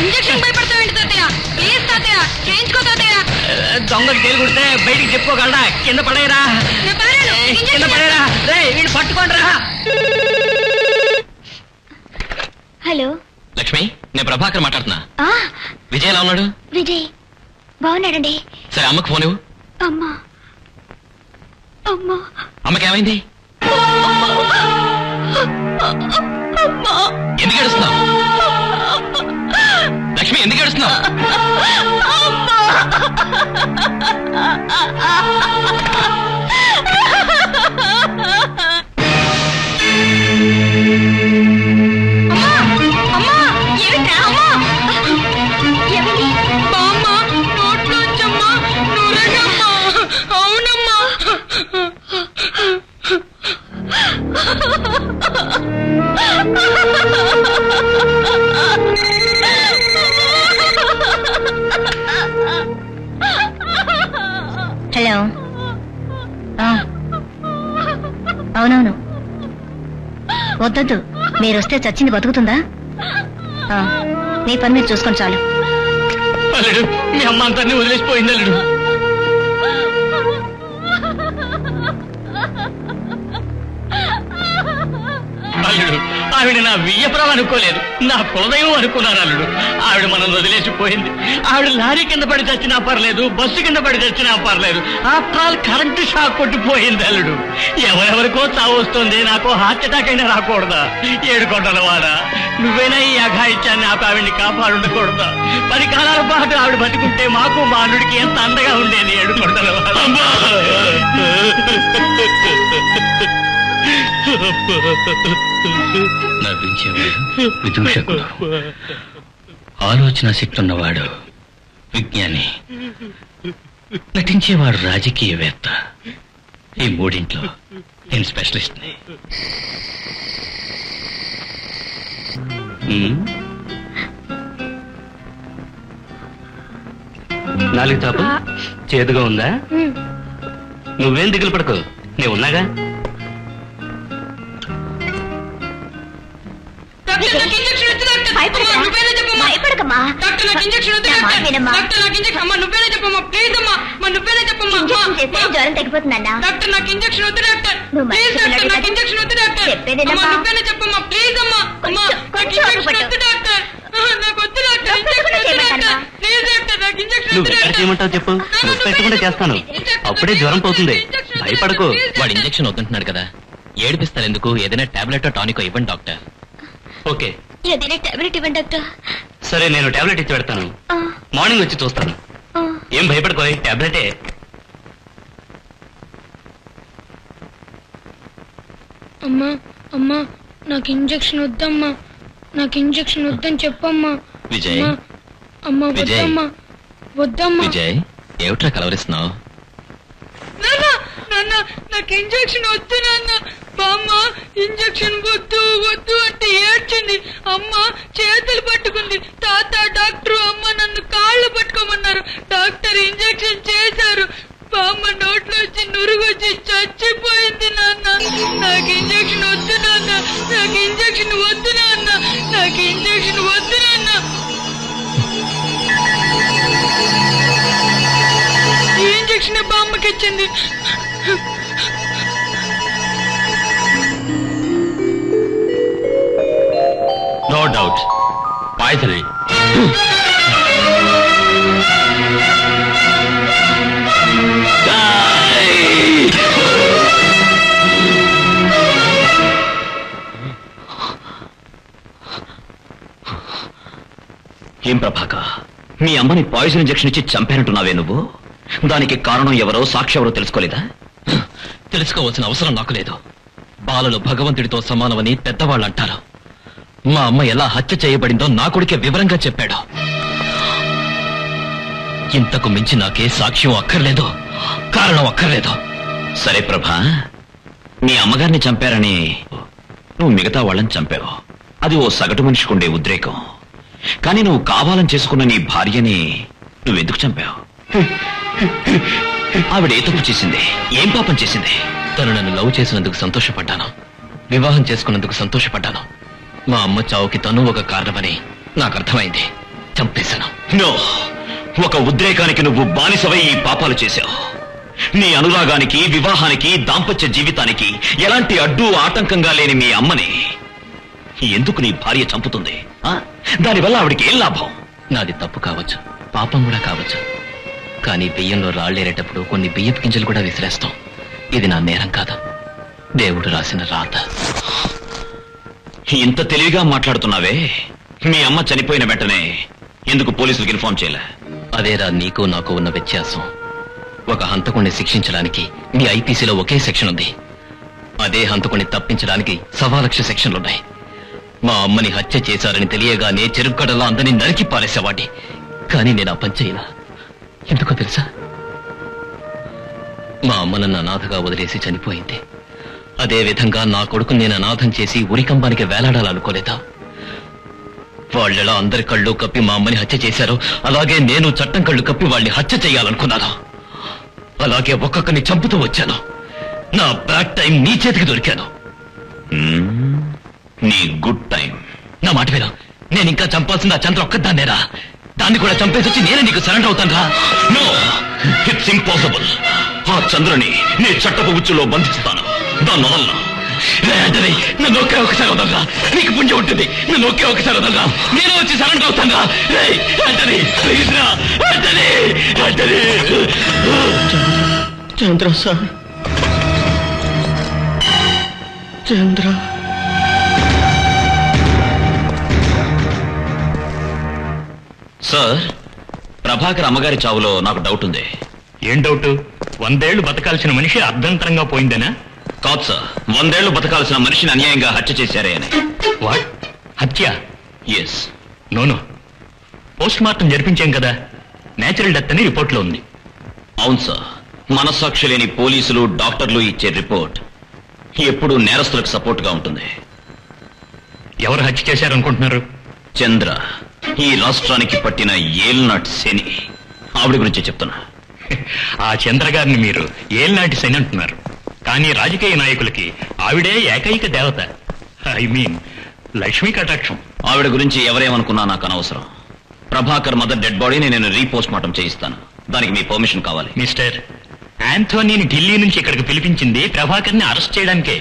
ఇంజెక్షన్ భయపడతావేంటి తాతయ్య? ప్లీజ్ తాతయ్య చేయించుకో తాతయ్య. దొంగకి తేలి కుడితే బయటికి చెప్పుకోగలరా? కింద పడేరా, కింద పడేరా, రే వీడు పట్టుకోండి రా. హలో లక్ష్మి, నేను ప్రభాకర్ మాట్లాడుతున్నా. విజయ్ ఎలా ఉన్నాడు? విజయ్ బాగున్నాడండి. సరే, అమ్మకు ఫోన్ ఇవ్వు. అమ్మా అమ్మా అమ్మకేమైంది? ఎందుకు ఏడుస్తున్నావు లక్ష్మి? ఎందుకు ఏడుస్తున్నావు? హలో. అవునవును, వద్దొద్దు, మీరొస్తే చచ్చింది బతుకుతుందా? మీ పని మీరు చూసుకొని చాలు. అల్లుడు, మీ అమ్మ అంతా వదిలేసిపోయింది అల్లుడు. అల్లుడు, ఆవిడ నా వియ్యపురం అనుకోలేదు, నా కులదైవం అనుకున్నాను అల్లుడు. ఆవిడ మనం వదిలేసిపోయింది. ఆవిడ లారీ కింద పడి చచ్చినా పర్లేదు, బస్సు కింద పడి చచ్చినా పర్లేదు, ఆఫ్టర్ ఆల్ కరెంటు షాక్ కొట్టిపోయింది అల్లుడు. ఎవరెవరికో చావు వస్తుంది, నాకు హార్ట్ అటాక్ అయినా రాకూడదా? 7 కొండల వాడా, నువ్వైనా ఈ అఘాయిత్యాన్ని ఆవిడ్ని కాపాడుండకూడదా? 10 కాలాల పాటు ఆవిడ బతుకుంటే మాకు మా అల్లుడికి ఎంత అండగా ఉండేది. 7 కొండల వాడా. నవ్వించేవాడు విదూషకుడు, ఆలోచన శక్తున్నవాడు విజ్ఞాని, నటించేవాడు రాజకీయవేత్త. ఈ మూడింట్లో నేను స్పెషలిస్ట్ని. నాలుగు తాపు చేదుగా ఉందా? నువ్వేం దిగులు పడకు, నేను ఉన్నాగా. భయపడకమ్మా. జ్వరం తగ్గిపోతుందన్నా. నువ్వు ఎక్కడ చేయమంటావు చెప్పు, పెట్టకుండా చేస్తాను. అప్పుడే జ్వరం పోతుంది, భయపడకు. వాడు ఇంజక్షన్ వద్దంటున్నాడు కదా, ఏడిపిస్తారు ఎందుకు? ఏదైనా టాబ్లెట్ టానికో ఇవ్వండి డాక్టర్. ఓకే, ఏదైనా టాబ్లెట్ ఇవ్వండి డాక్టర్. సరే, నేను టాబ్లెట్ ఇచ్చి పెడతాను. మార్నింగ్ వచ్చి చూస్తాను. ఏం భయపడుకో, టాబ్లెటే. అమ్మా అమ్మా, నాకు ఇంజెక్షన్ వద్దమ్మా, నాకు ఇంజెక్షన్ వద్దని చెప్పమ్మా. విజయ్, అమ్మా వద్దమ్మా, వద్దమ్మా. విజయ్, ఏమిట్రా కలవరిస్తున్నావు? నాకు ఇంజెక్షన్ వద్దు నాన్న. బామ్మ ఇంజెక్షన్ వద్దు వద్దు అంటే ఏడ్చింది. అమ్మ చేతులు పట్టుకుంది. తాత, డాక్టర్, అమ్మ నన్ను కాళ్ళు పట్టుకోమన్నారు. డాక్టర్ ఇంజెక్షన్ చేశారు. బామ్మ నోట్లో వచ్చి నురుగొచ్చి చచ్చిపోయింది నాన్న. నాకు ఇంజెక్షన్ వద్దు నాన్న, నాకు ఇంజెక్షన్ వద్దు నాన్న, నాకు ఇంజెక్షన్ వద్దు నాన్న. ఈ ఇంజెక్షన్ బామ్మకి ఇచ్చింది. No doubt poison. ఏం ప్రభాక, మీ అమ్మని పాయిజన్ ఇంజెక్షన్ ఇచ్చి చంపానంటున్నావే నువ్వు? దానికి కారణం ఎవరో, సాక్షి ఎవరో తెలుసుకోలేదా? తెలుసుకోవాల్సిన అవసరం నాకు లేదు. బాలలు భగవంతుడితో సమానమని పెద్దవాళ్ళు అంటారు. మా అమ్మ ఎలా హత్య చేయబడిందో నా కొడుకే వివరంగా చెప్పాడు. ఇంతకు మించి నాకే సాక్ష్యం అక్కర్లేదు, కారణం అక్కర్లేదు. సరే ప్రభా, మీ అమ్మగారిని చంపారని నువ్వు మిగతా వాళ్ళని చంపావు. అది ఓ సగటు మనిషికుండే ఉద్రేకం. కానీ నువ్వు కావాలని చేసుకున్న నీ భార్యని నువ్వెందుకు చంపావు? ఆవిడ ఏ తప్పు చేసింది? ఏం పాపం చేసింది? తను నన్ను లవ్ చేసినందుకు సంతోషపడ్డాను, వివాహం చేసుకున్నందుకు సంతోషపడ్డాను. మా అమ్మ చావుకి తను ఒక కారణమని నాకు అర్థమైంది. చంపేశాను. నో, ఒక ఉద్రేకానికి నువ్వు బానిసవై ఈ పాపాలు చేశావు. నీ అనురాగానికి, వివాహానికి, దాంపత్య జీవితానికి ఎలాంటి అడ్డు ఆటంకంగా లేని మీ అమ్మని ఎందుకు నీ భార్య చంపుతుంది? దానివల్ల ఆవిడికి ఏం లాభం? నాది తప్పు కావచ్చు, పాపం కూడా కావచ్చు. కానీ బియ్యంలో రాళ్లేరేటప్పుడు కొన్ని బియ్యపు గింజలు కూడా విసిరేస్తాం. ఇది నా నేరం కాదు, దేవుడు రాసిన రాత. ఇంత తెలివిగా మాట్లాడుతున్నావే, మీ అమ్మ చనిపోయిన వెంటనే ఎందుకు పోలీసులకు ఇన్ఫార్మ్ చేయలే? అదేరా నీకు నాకు ఉన్న వ్యత్యాసం. ఒక హంతకుణ్ణి శిక్షించడానికి మీ ఐపీసీలో ఒకే సెక్షన్ ఉంది. అదే హంతకుణ్ణి తప్పించడానికి 1,00,000 సెక్షన్లున్నాయి. మా అమ్మని హత్య చేశారని తెలియగానే చెరుక్కడలా అందరినీ నరికి పారేసేవాడి. కానీ నేను ఆ పని చేయలా. ఎందుకో తెలుసా? మా అమ్మ నన్ను అనాథగా వదిలేసి చనిపోయింది. అదే విధంగా నా కొడుకుని నేను అనాథం చేసి ఉరికంబానికి వేలాడాలనుకోలేదా? వాళ్ళెలా అందరి కళ్ళు కప్పి మా అమ్మని హత్య చేశారో అలాగే నేను చట్టం కళ్ళు కప్పి వాళ్ళని హత్య చేయాలనుకున్నాను. అలాగే ఒక్కొక్కరిని చంపుతూ వచ్చాను. నా బ్యాడ్ టైం నీ చేతికి దొరికాను. నీ గుడ్ టైం. నా మాట విను, నేను ఇంకా చంపాల్సింది ఆ చంద్ర ఒక్కదాన్నేరా. దాన్ని కూడా చంపేసి వచ్చి నేనే నీకు సరెండర్ అవుతాను రా. No, it's impossible. ఆ చంద్రని నీ చట్టపు ఉచ్చులో బంధిస్తాను. దాన్ని వదలను. నన్ను ఒకే ఒకసారి వదలరా, నీకు పుణ్యం ఉంటుంది. నన్ను ఒకే ఒకసారి వదలరా, నేను వచ్చి సరెండర్ అవుతాను రా. ప్లీజ్ రా. చంద్ర సార్, చంద్ర. సార్, ప్రభాకర్ అమ్మగారి చావులో నాకు డౌట్ ఉంది. ఏం డౌట్? 100 ఏళ్లు బతకాల్సిన మనిషి అర్ధంతరంగా పోయిందేనా? కాదు సార్, 100 ఏళ్లు బతకాల్సిన మనిషిని అన్యాయంగా హత్య చేశారే అని. వాట్? హత్య? ఎస్. నోను, పోస్ట్ మార్టం జరిపించాం కదా, నేచురల్ డెత్ అని రిపోర్ట్లో ఉంది. అవును సార్, మనస్సాక్షి లేని పోలీసులు, డాక్టర్లు ఇచ్చే రిపోర్ట్ ఎప్పుడూ నేరస్తులకు సపోర్ట్ గా ఉంటుంది. ఎవరు హత్య చేశారనుకుంటున్నారు? చంద్ర, ఈ రాష్ట్రానికి పట్టిన ఏల్నాటి శని. ఆవిడ గురించి చెప్తున్నా. ఆ చంద్ర గారిని మీరు ఏల్నాటి శని అంటున్నారు, కానీ రాజకీయ నాయకులకి ఆవిడే ఏకైక దేవత. ఐ మీన్ లక్ష్మీ కటాక్షం. ఆవిడ గురించి ఎవరేమనుకున్నా నాకు అనవసరం. ప్రభాకర్ మదర్ డెడ్ బాడీని నేను రీపోస్ట్ మార్టం చేయిస్తాను. దానికి మీ పర్మిషన్ కావాలి. మిస్టర్, యాంథోనీని ఢిల్లీ నుంచి ఇక్కడికి పిలిపించింది ప్రభాకర్ ని అరెస్ట్ చేయడానికే,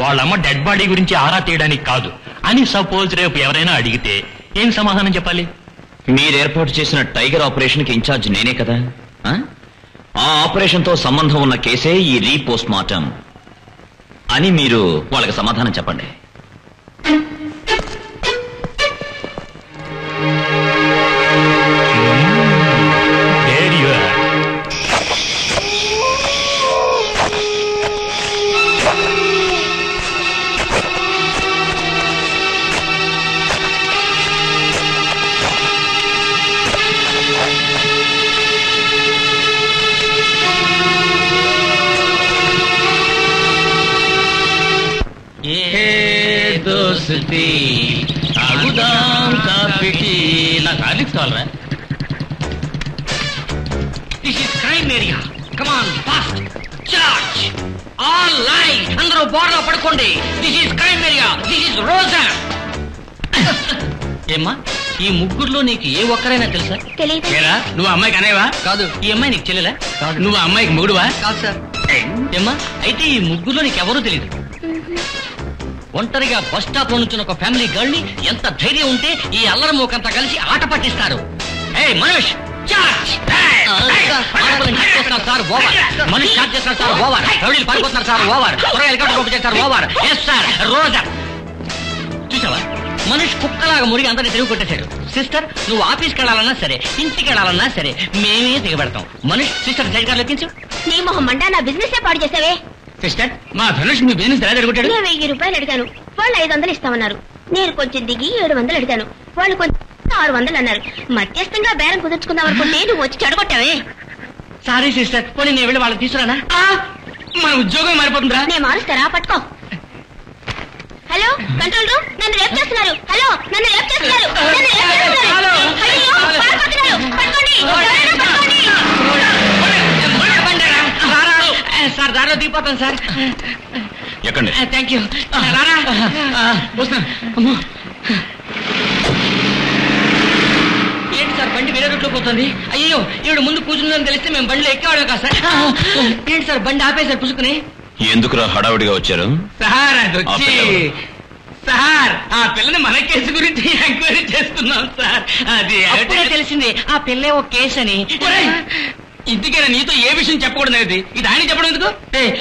వాళ్ళమ్మ డెడ్ బాడీ గురించి ఆరా తీయడానికి కాదు అని సపోజ్ రేపు ఎవరైనా అడిగితే ఏం సమాధానం చెప్పాలి? మీరు ఏర్పాటు చేసిన టైగర్ ఆపరేషన్ కి ఇన్ఛార్జ్ నేనే కదా. ఆ ఆపరేషన్ తో సంబంధం ఉన్న కేసే ఈ రీపోస్ట్ మార్టం అని మీరు వాళ్ళకి సమాధానం చెప్పండి. నాకు ఆర్లిక్స్ కావాలరా? This is crime area. Come on fast charge. All line, అందరూ బోర్లో పడుకోండి. This is crime area. This is Roja. ఏమ్మా, ఈ ముగ్గురులో నీకు ఏ ఒక్కరైనా తెలుసా? తెలియదు. నువ్వు అమ్మాయికి అనేవా? కాదు. ఈ అమ్మాయి నీకు చెల్లెలా? నువ్వు అమ్మాయికి మొగుడువా? కాదు సార్. ఏమ్మా, అయితే ఈ ముగ్గురులో నీకు ఎవరూ తెలియదు. ఒంటరిగా బస్ స్టాప్ లో నుంచి ఒక ఫ్యామిలీ గర్ల్ ని ఎంత ధైర్యం ఉంటే ఈ అల్లరి మూకంతా కలిసి ఆట పట్టిస్తారు. మనోజ్ చార్జ్. Sir over. మనిషి చార్జ్ చేస్తారు సార్ ఓవర్. రౌడీలు పారిపోతున్నారు సార్ ఓవర్. హెలికాప్టర్ పంపించేస్తారు ఓవర్. Yes sir. రోజా చూసావా, మనిషి కుక్కలాగా మురిగి అందరినీ తిరిగి కొట్టేశాడు. సిస్టర్ నువ్వు ఆఫీస్కి వెళ్ళాలన్నా సరే, ఇంటికి వెళ్ళాలన్నా సరే మేమే దిగబెడతాం. మనీష్ సిస్టర్ సైడ్ కార్ లెక్కించు. నీ మొహం మండా, నా బిజినెస్ పాడు చేసావే. సిస్టర్ మా ధనుష్ మీ బిజినెస్ ఎలా జరుగుతాడు? నేను 1000 రూపాయలు అడిగాను, వాళ్ళు 500 ఇస్తామన్నారు. నేను కొంచెం దిగి 700 అడిగాను, వాళ్ళు కొంచెం 600 అన్నారు. మధ్యస్థంగా బేరం కుదుర్చుకుందాం అనుకుంటే నువ్వు వచ్చి చెడగొట్టావే. సారీ సిస్టర్, పోనీ నేను వెళ్ళి వాళ్ళకి తీసుకురానా? మన ఉద్యోగం మారిపోతుందిరా. నేను మారుస్తారా? పట్టుకో. హలో కంట్రోల్ రూమ్, నన్ను రేప్ చేస్తున్నారు. హలో నన్ను రేప్ చేస్తున్నారు. అయ్యో, పారిపోతున్నారు. పట్టుకోండి, ఎవరైనా పట్టుకోండి. సార్ దారిలో దిగిపోతాను సార్. ఎక్కండి. Thank you. రారా ఏంటి సార్ బండి వేరే రూట్లో పోతుంది? అయ్యో ఈవిడ ముందు కూర్చుందని తెలిస్తే మేము బండిలో ఎక్కేవాళ్ళం కాదు సార్. ఏంటి సార్ బండి ఆపేసారు పుసుకుని? ఎందుకురా హడావుడిగా వచ్చారు? సార్ అది వచ్చి సార్ ఆ పిల్లని మన కేసు గురించి ఎంక్వైరీ చేస్తున్నాం సార్. అది అప్పుడే తెలిసింది ఆ పిల్లే ఒక కేసు అని. ఇందుకేనా నీతో ఏ విషయం చెప్పకూడదు? ఇది ఆయన చెప్పడం ఎందుకు?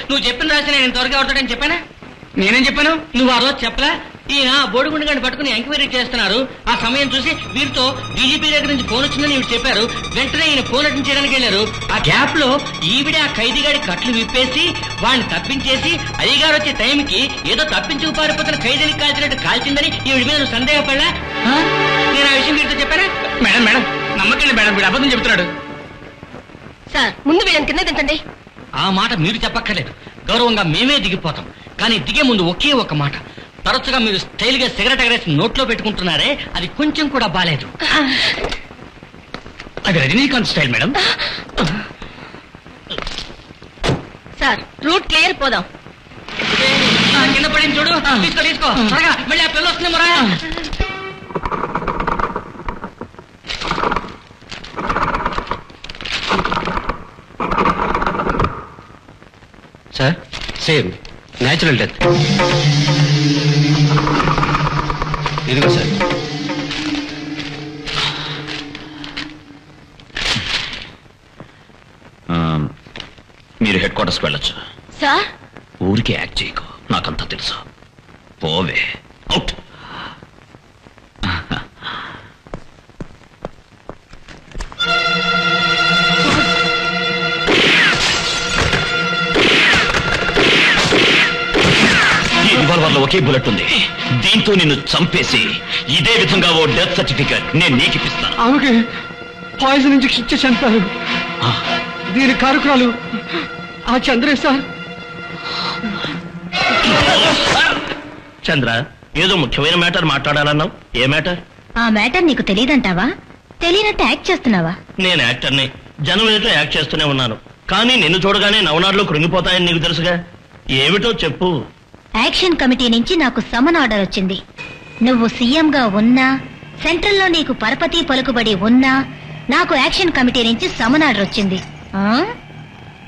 నువ్వు చెప్పిన రాసి నేను త్వరగా అవుతాడని చెప్పానా? నేనేం చెప్పాను? నువ్వు ఆ రోజు చెప్పలా? ఈయన బోడిగుండు గారిని పట్టుకుని ఎంక్వైరీ చేస్తున్నారు. ఆ సమయం చూసి వీరితో డీజీపీ దగ్గర నుంచి ఫోన్ వచ్చిందని ఈవిడ చెప్పారు. వెంటనే ఈయన ఫోన్ అటెండ్ చేయడానికి వెళ్లారు. ఆ గ్యాప్ లో ఈవిడే ఆ ఖైదీగాడి కట్లు విప్పేసి వాడిని తప్పించేసి అయ్యగారు వచ్చే టైంకి ఏదో తప్పించుకు పారిపోతున్న ఖైదీని కాల్చినట్టు కాల్చిందని ఈవిడ మీద నువ్వు సందేహపడలా? నేను ఆ విషయం వీరితో చెప్పానా? మేడం మేడం నమ్మకండి మేడం, వీడు అబద్ధం చెప్తున్నాడు. సార్ ముందు వీళ్ళని కింద దించండి. ఆ మాట మీరు చెప్పక్కర్లేదు, గౌరవంగా మేమే దిగిపోతాం. కానీ దిగే ముందు ఒకే ఒక మాట, తరచుగా మీరు స్టైల్ గా సిగరెట్ ఎగరేసి నోట్లో పెట్టుకుంటున్నారే, అది కొంచెం కూడా బాలేదు. అది Rajinikanth style madam. Sir route clear, పోదాం. కింద పడింది చూడు, తీసుకో తీసుకో త్వరగా. మళ్ళీ ఆ పిల్ల వస్తుంది మరా. Sir same natural death. ఇదిగో సార్. మీరు హెడ్ క్వార్టర్స్కి వెళ్ళొచ్చు. సార్ ఊరికే యాక్ట్ చేయకు, నాకంతా తెలుసు. పోవే, అవుట్. ఈ రివాల్వర్లో ఒకే బుల్లెట్ ఉంది. దీంతో నిన్ను చంపేసి ఇదే విధంగా ఓ డెత్ సర్టిఫికెట్ నేను నీకు ఇప్పిస్తాను. ఆమెకి పాయిజన్ ఇంజెక్షన్ ఇచ్చి చంపారు. దీని కారకురాలు ఆ చంద్రే సార్. చంద్ర, ఏదో ముఖ్యమైన మ్యాటర్ మాట్లాడాలన్నావు. ఏ మ్యాటర్? ఆ మ్యాటర్ నీకు తెలియదంటావా? తెలియనట్టు యాక్ట్ చేస్తున్నావా? నేను యాక్టర్ని, జనం ఏదో యాక్ట్ చేస్తూనే ఉన్నాను. కానీ నిన్ను చూడగానే నవనాడులో కృంగిపోతాయని నీకు తెలుసుగా. ఏమిటో చెప్పు. యాక్షన్ కమిటీ నుంచి నాకు సమన్ ఆర్డర్ వచ్చింది. నువ్వు సీఎంగా ఉన్నా, సెంట్రల్లో నీకు పరపతి పలుకుబడి ఉన్నా, నాకు యాక్షన్ కమిటీ నుంచి సమన్ ఆర్డర్ వచ్చింది.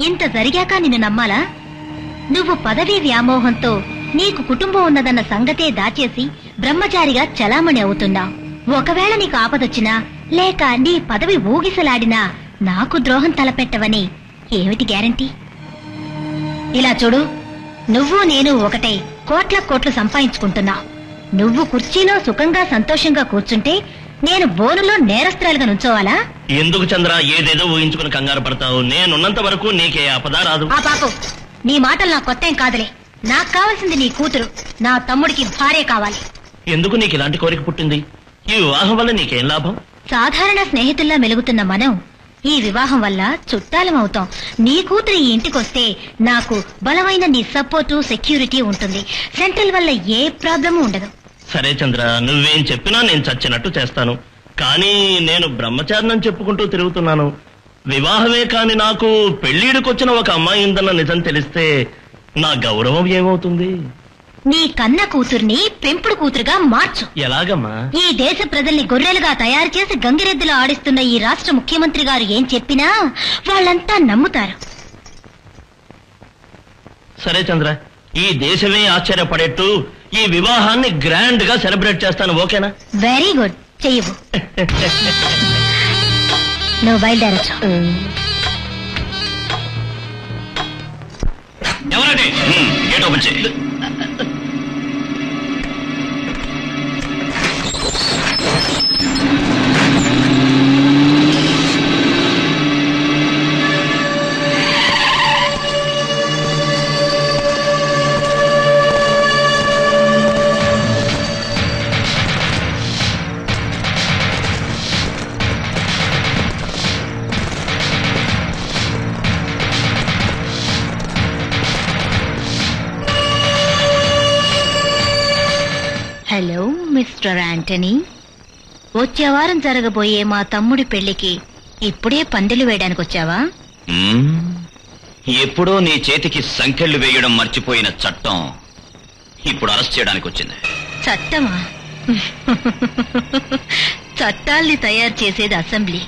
ఇంత జరిగాక నిన్ను నమ్మాలా? నువ్వు పదవీ వ్యామోహంతో నీకు కుటుంబం ఉన్నదన్న సంగతే దాచేసి బ్రహ్మచారిగా చలామణి అవుతున్నావు. ఒకవేళ నీకు ఆపదొచ్చినా లేక నీ పదవి ఊగిసలాడినా నాకు ద్రోహం తలపెట్టవని ఏమిటి గ్యారంటీ? ఇలా చూడు, నువ్వు నేను ఒకటే కోట్ల కోట్లు సంపాదించుకుంటున్నావు. నువ్వు కుర్చీలో సుఖంగా సంతోషంగా కూర్చుంటే నేను బోనులో నేరస్త్రాలుగా నుంచోవాలా? ఎందుకు చంద్ర ఏదేదో ఊహించుకుని కంగారు పడతావు? నేనున్నంత వరకు నీకే ఆపద రాదు. ఆ పాపు, నీ మాటలు నాకు కొత్తేం కాదులే. నాకు కావాల్సింది నీ కూతురు, నా తమ్ముడికి భార్య కావాలి. ఎందుకు నీకు ఇలాంటి కోరిక పుట్టింది? ఈ వివాహం వల్ల నీకేం లాభం? సాధారణ స్నేహితుల్లా మెలుగుతున్న మనం ఈ వివాహం వల్ల చుట్టాలం అవుతాం. నీ కూతురు ఈ ఇంటికొస్తే నాకు బలమైన నీ సపోర్టు, సెక్యూరిటీ ఉంటుంది. సెంట్రల్ వల్ల ఏ ప్రాబ్లము ఉండదు. సరే చంద్ర, నువ్వేం చెప్పినా నేను చచ్చినట్టు చేస్తాను. కానీ నేను బ్రహ్మచారిని చెప్పుకుంటూ తిరుగుతున్నాను. వివాహమే కాని నాకు పెళ్లిడికొచ్చిన ఒక అమ్మాయి ఉందన్న నిజం తెలిస్తే నా గౌరవం ఏమవుతుంది? నీ కన్న కూతుర్ని పెంపుడు కూతురుగా మార్చు. ఎలాగమ్మా? ఈ దేశ ప్రజల్ని గొర్రెలుగా తయారు చేసి గంగిరెద్దులో ఆడిస్తున్న ఈ రాష్ట్ర ముఖ్యమంత్రి గారు ఏం చెప్పినా వాళ్ళంతా నమ్ముతారు. సరే చంద్ర, ఈ దేశమే ఆశ్చర్యపడేట్టు ఈ వివాహాన్ని గ్రాండ్ గా సెలబ్రేట్ చేస్తాను. ఓకేనా? వెరీ గుడ్, చెయ్యవు. నువ్వు బయలుదేరచ్చు. ఎవరండి? గేట్ ఓపెన్ చేయి. మిస్టర్ యాంటనీ, వచ్చే వారం జరగబోయే మా తమ్ముడి పెళ్లికి ఇప్పుడే పందిలు వేయడానికి వచ్చావా? ఎప్పుడో నీ చేతికి సంకెళ్లు వేయడం మర్చిపోయిన చట్టం ఇప్పుడు అరెస్ట్ చేయడానికి వచ్చింది. చట్టమా? చట్టాల్ని తయారు చేసేది అసెంబ్లీ,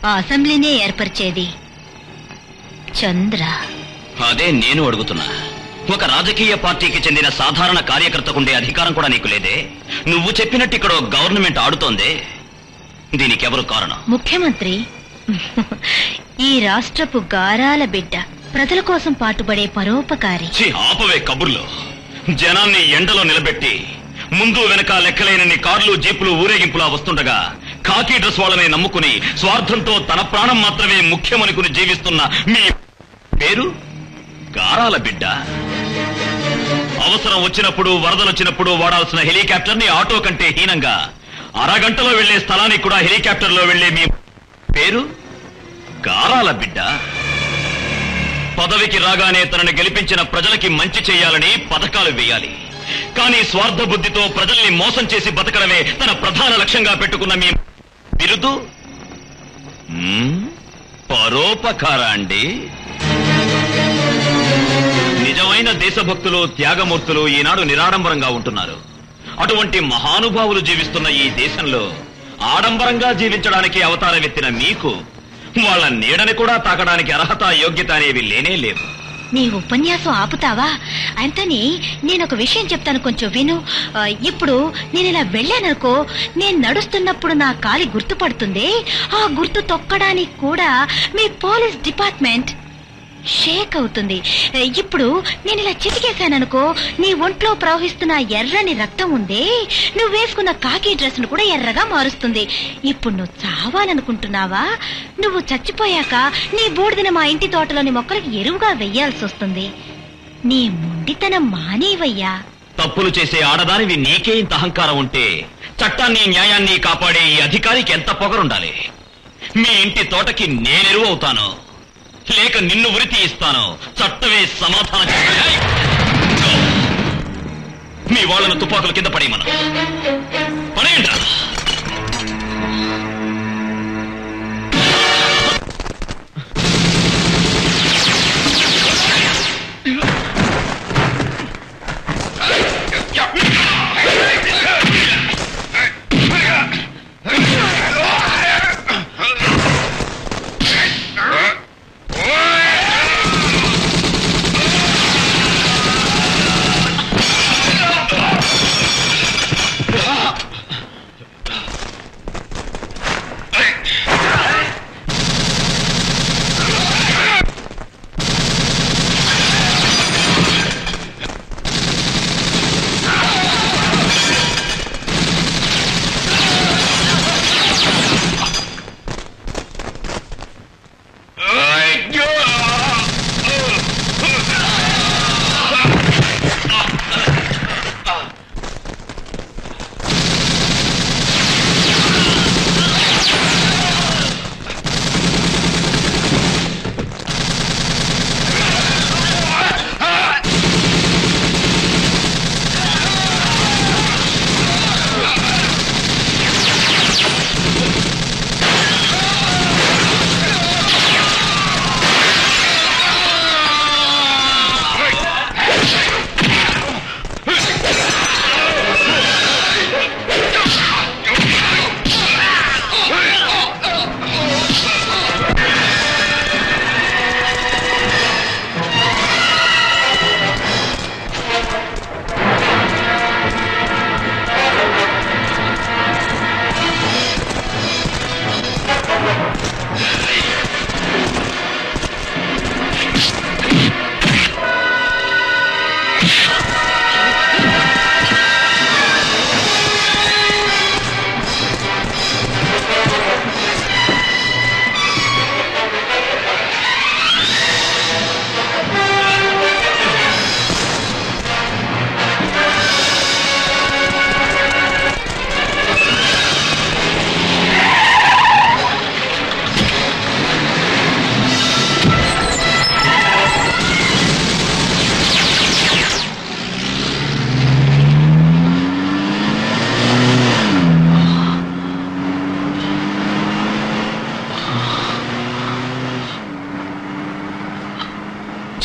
ఆ అసెంబ్లీనే ఏర్పరిచేది చంద్ర. అదే నేను అడుగుతున్నా. ఒక రాజకీయ పార్టీకి చెందిన సాధారణ కార్యకర్తకుండే అధికారం కూడా నీకు లేదే? నువ్వు చెప్పినట్టు ఇక్కడ గవర్నమెంట్ ఆడుతోందే, దీనికెవరు కారణం? ముఖ్యమంత్రి. ఈ రాష్ట్రపు గారాల బిడ్డ, ప్రజల కోసం పాటుపడే పరోపకారి. ఆపవే కబుర్లు. జనాన్ని ఎండలో నిలబెట్టి ముందు వెనక లెక్కలేనన్ని కార్లు జీపులు ఊరేగింపులా వస్తుండగా కాకి డ్రెస్ వాళ్ళనే నమ్ముకుని స్వార్థంతో తన ప్రాణం మాత్రమే ముఖ్యమనుకుని జీవిస్తున్న మీ పేరు గారాల బిడ్డ. అవసరం వచ్చినప్పుడు, వరదలొచ్చినప్పుడు వాడాల్సిన హెలికాప్టర్ ని ఆటో కంటే హీనంగా అరగంటలో వెళ్లే స్థలానికి కూడా హెలికాప్టర్ లో వెళ్లే మీ పేరు గారాల బిడ్డ. పదవికి రాగానే తనను గెలిపించిన ప్రజలకి మంచి చేయాలని పథకాలు వేయాలి. కానీ స్వార్థ బుద్ధితో ప్రజల్ని మోసం చేసి బతకడమే తన ప్రధాన లక్ష్యంగా పెట్టుకున్న మీ బిరుదు పరోపకార అండి. నిజమైన దేశభక్తులు, త్యాగమూర్తులు ఈనాడు నిరాడంబరంగా ఉంటున్నారు. అటువంటి మహానుభావులు జీవిస్తున్న ఈ దేశంలో ఆడంబరంగా జీవించడానికి అవతారమెత్తిన మీకు వాళ్ళ నీడని కూడా తాకడానికి అర్హత, యోగ్యత అనేవి లేనే లేవు. నీ ఉపన్యాసం ఆపుతావా? అంతని నేనొక విషయం చెప్తాను, కొంచెం విను. ఇప్పుడు నేను ఇలా వెళ్ళాననుకో, నేను నడుస్తున్నప్పుడు నా కాలి గుర్తుపడుతుంది. ఆ గుర్తు తొక్కడానికి కూడా మీ పోలీస్ డిపార్ట్మెంట్ షేక్ అవుతుంది. ఇప్పుడు నేను ఇలా చిటికేశాననుకో, నీ ఒంట్లో ప్రవహిస్తున్న ఎర్రని రక్తం ఉందే, నువ్వు వేసుకున్న కాకి డ్రెస్ ను కూడా ఎర్రగా మారుస్తుంది. ఇప్పుడు నువ్వు చావాలనుకుంటున్నావా? నువ్వు చచ్చిపోయాక నీ బూడిదన మా ఇంటి తోటలోని మొక్కలకి ఎరువుగా వెయ్యాల్సి వస్తుంది. నీ మొండితనం మానేవయ్యా. తప్పులు చేసే ఆడదానివి నీకే ఇంత అహంకారం ఉంటే చట్టాన్ని, న్యాయాన్ని కాపాడే ఈ అధికారికి ఎంత పొగరుండాలి? మీ ఇంటి తోటకి నేనెరువు అవుతాను, లేక నిన్ను ఉరి తీయిస్తాను. చట్టమే సమాధానం చెప్పాలి. మీ వాళ్ళను తుపాకుల కింద పడేయమను. పడేయండి.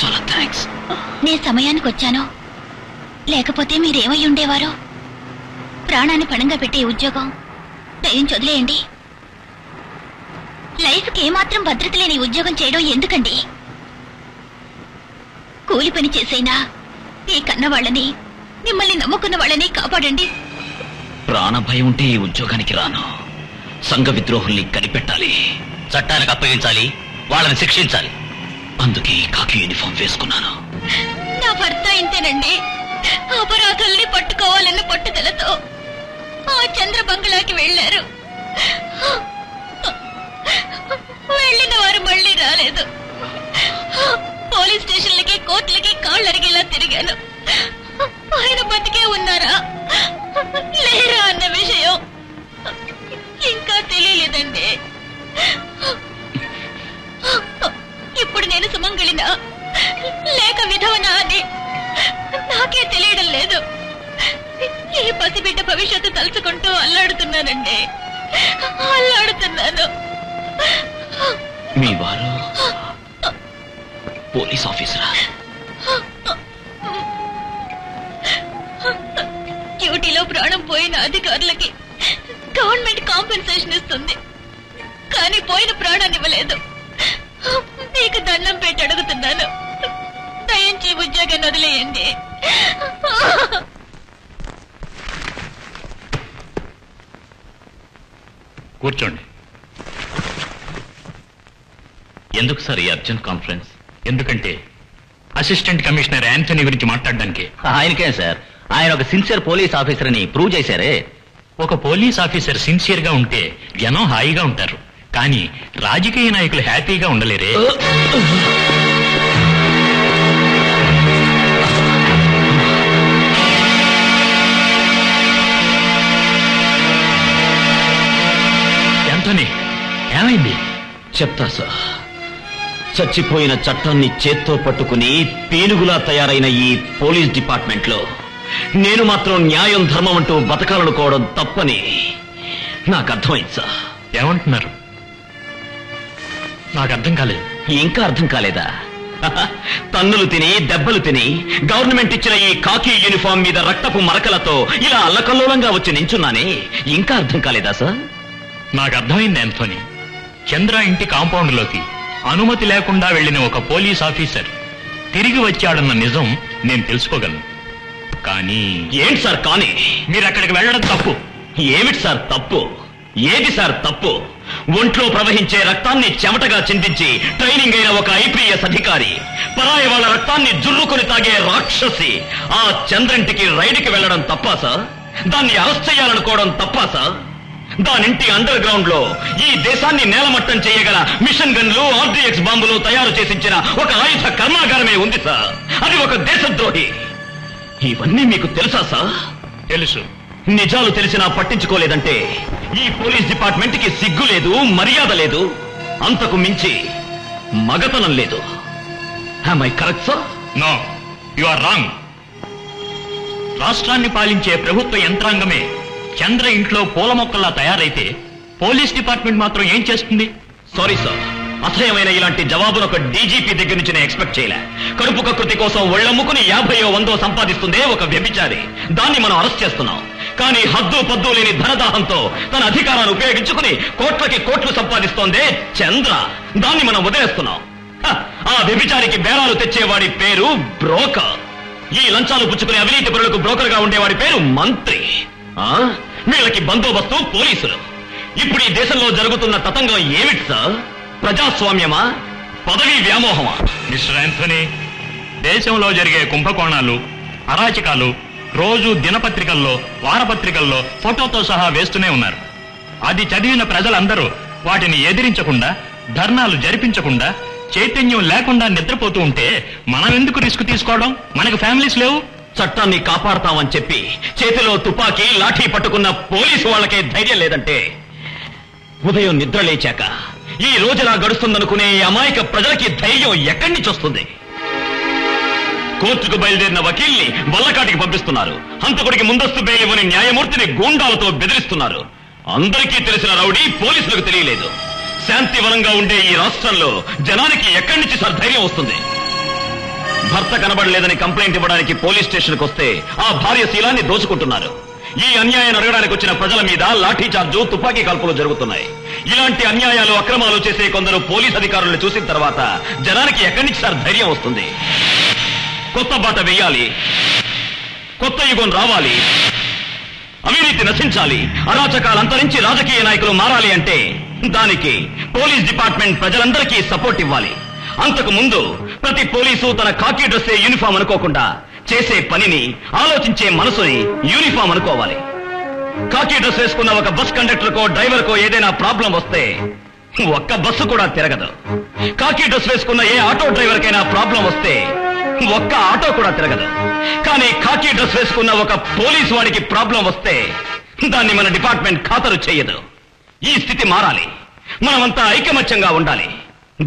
చాలా థ్యాంక్స్. నేను సమయానికి వచ్చాను, లేకపోతే మీరేమై ఉండేవారో. ప్రాణాన్ని పణంగా పెట్టే ఉద్యోగం దయించి వదిలేయండి. లైఫ్కి ఏమాత్రం భద్రత లేని ఉద్యోగం చేయడం ఎందుకండి? కూలి పని చేసైనా ఈ కన్నవాళ్ళని, మిమ్మల్ని నమ్ముకున్న వాళ్ళని కాపాడండి. ప్రాణ భయం ఉంటే ఈ ఉద్యోగానికి రాను. సంఘ విద్రోహుల్ని కనిపెట్టాలి, చట్టానికి అప్పగించాలి, వాళ్ళని శిక్షించాలి. అందుకే కాకి యూనిఫామ్ వేసుకున్నాను. నా భర్త ఇంతేనండి. అపరాధుల్ని పట్టుకోవాలన్న పట్టుదలతో ఆ చంద్ర బంగ్లాకి వెళ్లారు. వెళ్ళిన వారు మళ్ళీ రాలేదు. పోలీస్ స్టేషన్లకి, కోర్టులకి కాళ్ళరిగేలా తిరిగాను. ఆయన బతికే ఉన్నారా లేరా అన్న విషయం ఇంకా తెలియలేదండి. ఇప్పుడు నేను సుమంగళినా లేక విధవనా అని నాకే తెలియడం లేదు. ఈ పసిబిడ్డ భవిష్యత్తు తలుచుకుంటూ అల్లాడుతున్నానండి, అల్లాడుతున్నాను. మీ వారు పోలీస్ ఆఫీసరా? డ్యూటీలో ప్రాణం పోయిన అధికారులకి గవర్నమెంట్ కాంపెన్సేషన్ ఇస్తుంది, కానీ పోయిన ప్రాణాన్ని ఇవ్వలేదు. మీకు దండం పెట్టి అడుగుతున్నాను, దయించి ఉద్యోగాన్ని వదిలేయండి. కూర్చోండి. ఎందుకు సార్ ఈ అర్జెంట్ కాన్ఫరెన్స్? ఎందుకంటే అసిస్టెంట్ కమిషనర్ యాంథనీ గురించి మాట్లాడడానికి. ఆయనకేం సార్, ఆయన ఒక సిన్సియర్ పోలీస్ ఆఫీసర్ అని ప్రూవ్ చేశారే. ఒక పోలీస్ ఆఫీసర్ సిన్సియర్ గా ఉంటే జనం హాయిగా ఉంటారు, కానీ రాజకీయ నాయకులు హ్యాపీగా ఉండలేరే. యాంథనీ, ఏమైంది? చెప్తా సార్. చచ్చిపోయిన చట్టాన్ని చేత్తో పట్టుకుని పీనుగులా తయారైన ఈ పోలీస్ డిపార్ట్మెంట్ లో నేను మాత్రం న్యాయం, ధర్మం అంటూ బతకాలనుకోవడం తప్పని నాకు అర్థమైంది సార్. ఏమంటున్నారు? నాకు అర్థం కాలేదు. ఇంకా అర్థం కాలేదా? తన్నులు తిని, దెబ్బలు తిని గవర్నమెంట్ ఇచ్చిన ఈ కాకి యూనిఫామ్ మీద రక్తపు మరకలతో ఇలా అల్లకల్లోలంగా వచ్చి నించున్నానే, ఇంకా అర్థం కాలేదా సార్? నాకు అర్థమైంది యాంథనీ. చంద్ర ఇంటి కాంపౌండ్ లోకి అనుమతి లేకుండా వెళ్లిన ఒక పోలీస్ ఆఫీసర్ తిరిగి వచ్చాడన్న నిజం నేను తెలుసుకోగలను. కానీ ఏంటి సార్ కానీ? మీరు అక్కడికి వెళ్ళడం తప్పు. ఏమిటి సార్ తప్పు? ఏది సార్ తప్పు? ఒంట్లో ప్రవహించే రక్తాన్ని చెమటగా చిందించి ట్రైనింగ్ అయిన ఒక ఐపీఎస్ అధికారి పరాయి వాళ్ళ రక్తాన్ని జుర్రుకొని తాగే రాక్షసి ఆ చంద్రంటికి రైడ్కి వెళ్లడం తప్పా సార్? దాన్ని అరెస్ట్ చేయాలనుకోవడం తప్పా సార్? దానింటి అండర్ గ్రౌండ్ లో ఈ దేశాన్ని నేలమట్టం చేయగల మిషన్ గన్లు, ఆర్డీఎక్స్ బాంబులు తయారు చేసించిన ఒక ఆయుధ కర్మాగారమే ఉంది సార్. అది ఒక దేశద్రోహి. ఇవన్నీ మీకు తెలుసా సార్? తెలుసు. నిజాలు తెలిసినా పట్టించుకోలేదంటే ఈ పోలీస్ డిపార్ట్మెంట్ కి సిగ్గు లేదు, మర్యాద లేదు, అంతకు మించి మగతనం లేదు. Am I correct, sir? No, you are wrong. రాష్ట్రాన్ని పాలించే ప్రభుత్వ యంత్రాంగమే చంద్ర ఇంట్లో పూల మొక్కల్లా తయారైతే పోలీస్ డిపార్ట్మెంట్ మాత్రం ఏం చేస్తుంది? సారీ సార్, అసహ్యమైన ఇలాంటి జవాబును ఒక డీజీపీ దగ్గర నుంచి నేను ఎక్స్పెక్ట్ చేయలే. కడుపు కకృతి కోసం ఒళ్ళమ్ముకుని 50ో 100ో సంపాదిస్తుందే ఒక వ్యభిచారి, దాన్ని మనం అరెస్ట్ చేస్తున్నాం. కానీ హద్దు పద్దు లేని ధనదాహంతో తన అధికారాన్ని ఉపయోగించుకుని కోట్లకి కోట్లు సంపాదిస్తోందే చంద్ర, దాన్ని మనం వదిలేస్తున్నాం. ఆ వ్యభిచారికి బేరాలు తెచ్చేవాడి పేరు బ్రోకర్. ఈ లంచాలు పుచ్చుకునే అవినీతి పరులకు బ్రోకర్ గా ఉండేవాడి పేరు మంత్రి. వీళ్ళకి బందోబస్తు పోలీసులు. ఇప్పుడు ఈ దేశంలో జరుగుతున్న తతంగం ఏమిటి సార్? ప్రజాస్వామ్యమా, పదవీ వ్యామోహమా? మిస్టర్ యాంథనీ, దేశంలో జరిగే కుంభకోణాలు, అరాచకాలు రోజు దినపత్రికల్లో, వారపత్రికల్లో ఫోటోతో సహా వేస్తూనే ఉన్నారు. అది చదివిన ప్రజలందరూ వాటిని ఎదిరించకుండా, ధర్నాలు జరిపించకుండా, చైతన్యం లేకుండా నిద్రపోతూ ఉంటే మనం ఎందుకు రిస్క్ తీసుకోవడం? మనకు ఫ్యామిలీస్ లేవు. చట్టాన్ని కాపాడతామని చెప్పి చేతిలో తుపాకీ, లాఠీ పట్టుకున్న పోలీసు వాళ్ళకే ధైర్యం లేదంటే ఉదయం నిద్ర లేచాక ఈ రోజులా గడుస్తుందనుకునే అమాయక ప్రజలకి ధైర్యం ఎక్కడి నుంచి వస్తుంది? కోర్టుకు బయలుదేరిన వకీల్ని వల్లకాటికి పంపిస్తున్నారు. హంతకుడికి ముందస్తు బెయిల్ ఇవ్వని న్యాయమూర్తిని గూండాలతో బెదిరిస్తున్నారు. అందరికీ తెలిసిన రౌడీ పోలీసులకు తెలియలేదు. శాంతివనంగా ఉండే ఈ రాష్ట్రంలో జనానికి ఎక్కడి నుంచి సార్ ధైర్యం వస్తుంది? భర్త కనబడలేదని కంప్లైంట్ ఇవ్వడానికి పోలీస్ స్టేషన్కి వస్తే ఆ భార్య శీలాన్ని దోచుకుంటున్నారు. ఈ అన్యాయం అడగడానికి వచ్చిన ప్రజల మీద లాఠీ చార్జు, తుపాకీ కాల్పులు జరుగుతున్నాయి. ఇలాంటి అన్యాయాలు, అక్రమాలు చేసే కొందరు పోలీస్ అధికారులను చూసిన తర్వాత జనానికి ఎక్కడి నుంచి సార్ ధైర్యం వస్తుంది? కొత్త బాట వేయాలి, కొత్త యుగం రావాలి, అవినీతి నశించాలి, అరాచకాలు అంతరించి రాజకీయ నాయకులు మారాలి అంటే దానికి పోలీస్ డిపార్ట్మెంట్ ప్రజలందరికీ సపోర్ట్ ఇవ్వాలి. అంతకు ముందు ప్రతి పోలీసు తన కాకీ డ్రెస్సే యూనిఫామ్ అనుకోకుండా చేసే పనిని, ఆలోచించే మనసుని యూనిఫామ్ అనుకోవాలి. కాకీ డ్రెస్ వేసుకున్న ఒక బస్ కండక్టర్కో డ్రైవర్కో ఏదైనా ప్రాబ్లం వస్తే ఒక్క బస్సు కూడా తిరగదు. కాకీ డ్రెస్ వేసుకున్న ఏ ఆటో డ్రైవర్కైనా ప్రాబ్లం వస్తే ఒక్క ఆటో కూడా తిరగదు. కానీ కాకీ డ్రెస్ వేసుకున్న ఒక పోలీసు వాడికి ప్రాబ్లం వస్తే దాన్ని మన డిపార్ట్మెంట్ ఖాతరు చేయదు. ఈ స్థితి మారాలి. మనమంతా ఐకమత్యంగా ఉండాలి.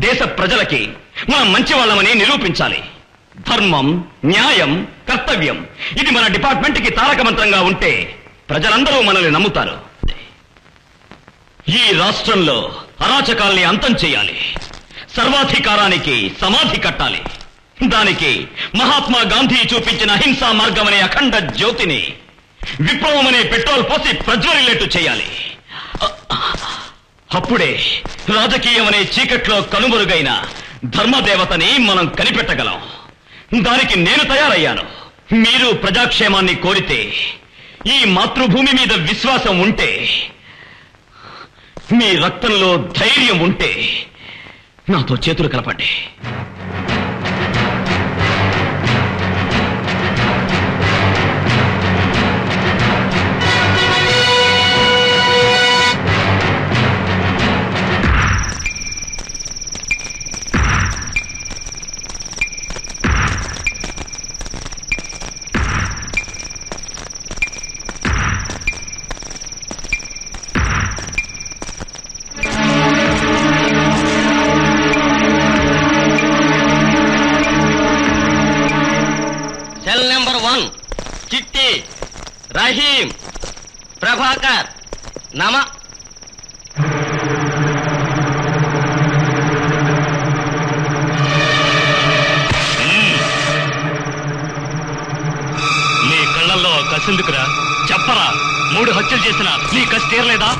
దేశ ప్రజలకి మనం మంచి వాళ్ళమని నిరూపించాలి. ధర్మం, న్యాయం, కర్తవ్యం ఇది మన డిపార్ట్మెంట్ కి తారక మంత్రంగా ఉంటే ప్రజలందరూ మనల్ని నమ్ముతారు. ఈ రాష్ట్రంలో అరాచకాల్ని అంతం చేయాలి. సర్వాధికారానికి సమాధి కట్టాలి. దానికి మహాత్మా గాంధీ చూపించిన అహింసా మార్గం అనే అఖండ జ్యోతిని, విప్లవం అనే పెట్రోల్ పోసి ప్రజ్వరిల్లేట్టు చేయాలి. అప్పుడే రాజకీయం అనే చీకట్లో కనుమరుగైన ధర్మదేవతని మనం కనిపెట్టగలం. దానికి నేను తయారయ్యాను. మీరు ప్రజాక్షేమాన్ని కోరితే, ఈ మాతృభూమి మీద విశ్వాసం ఉంటే, మీ రక్తంలో ధైర్యం ఉంటే నాతో చేతులు కలపండి. సెల్ నెంబర్ 1 చిట్టి, రహీం, ప్రభాకర్, నమ. నీ కళ్ళల్లో కసిందుకురా, చెప్పరా. 3 హత్యలు చేసిన నీ కసి తీరలేదా?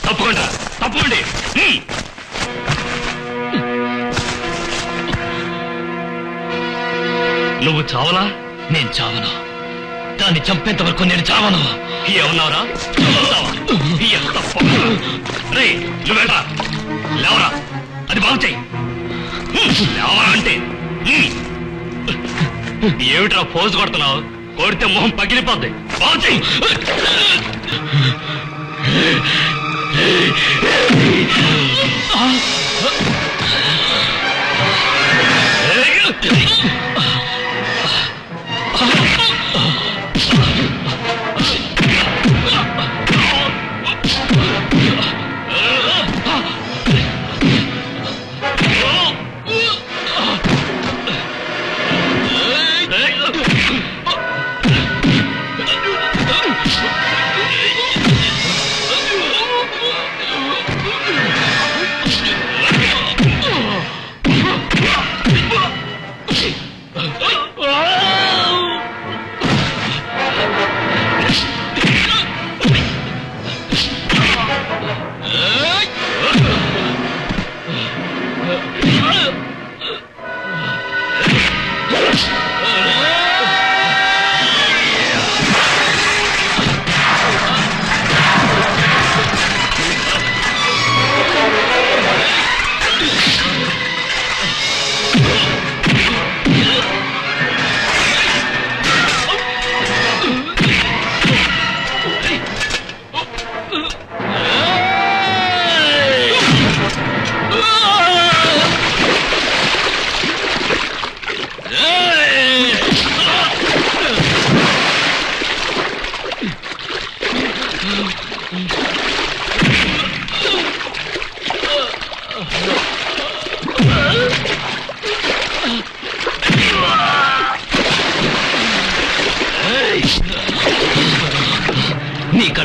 తప్పకుండా. నువ్వు చావలా? నేను చావను. దాన్ని చంపేంత వరకు నేను చావను. ఏమన్నావురా? నువ్వేరా? లేవరా, అది బాగు చెయ్యి. లేవరా అంటే ఏమిట్రా పోజు కొడుతున్నావు? కొడితే మొహం పగిలిపోద్ది. బాగు చెయ్యి.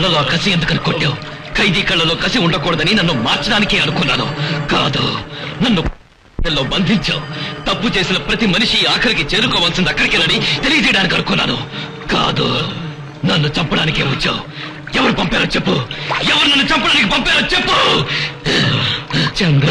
కళ్ళలో కసి ఎందుకని కొట్టావు? ఖైదీ కళ్ళలో కసి ఉండకూడదని నన్ను మార్చడానికే అనుకున్నాను. కాదు, నన్ను బంధించావు. తప్పు చేసిన ప్రతి మనిషి ఆఖరికి చేరుకోవాల్సింది అక్కడికేనని తెలియజేయడానికి అనుకున్నాను. కాదు, నన్ను చంపడానికే వచ్చావు. ఎవరు పంపారో చెప్పు. ఎవరు నన్ను చంపడానికి పంపారో చెప్పు. చంద్ర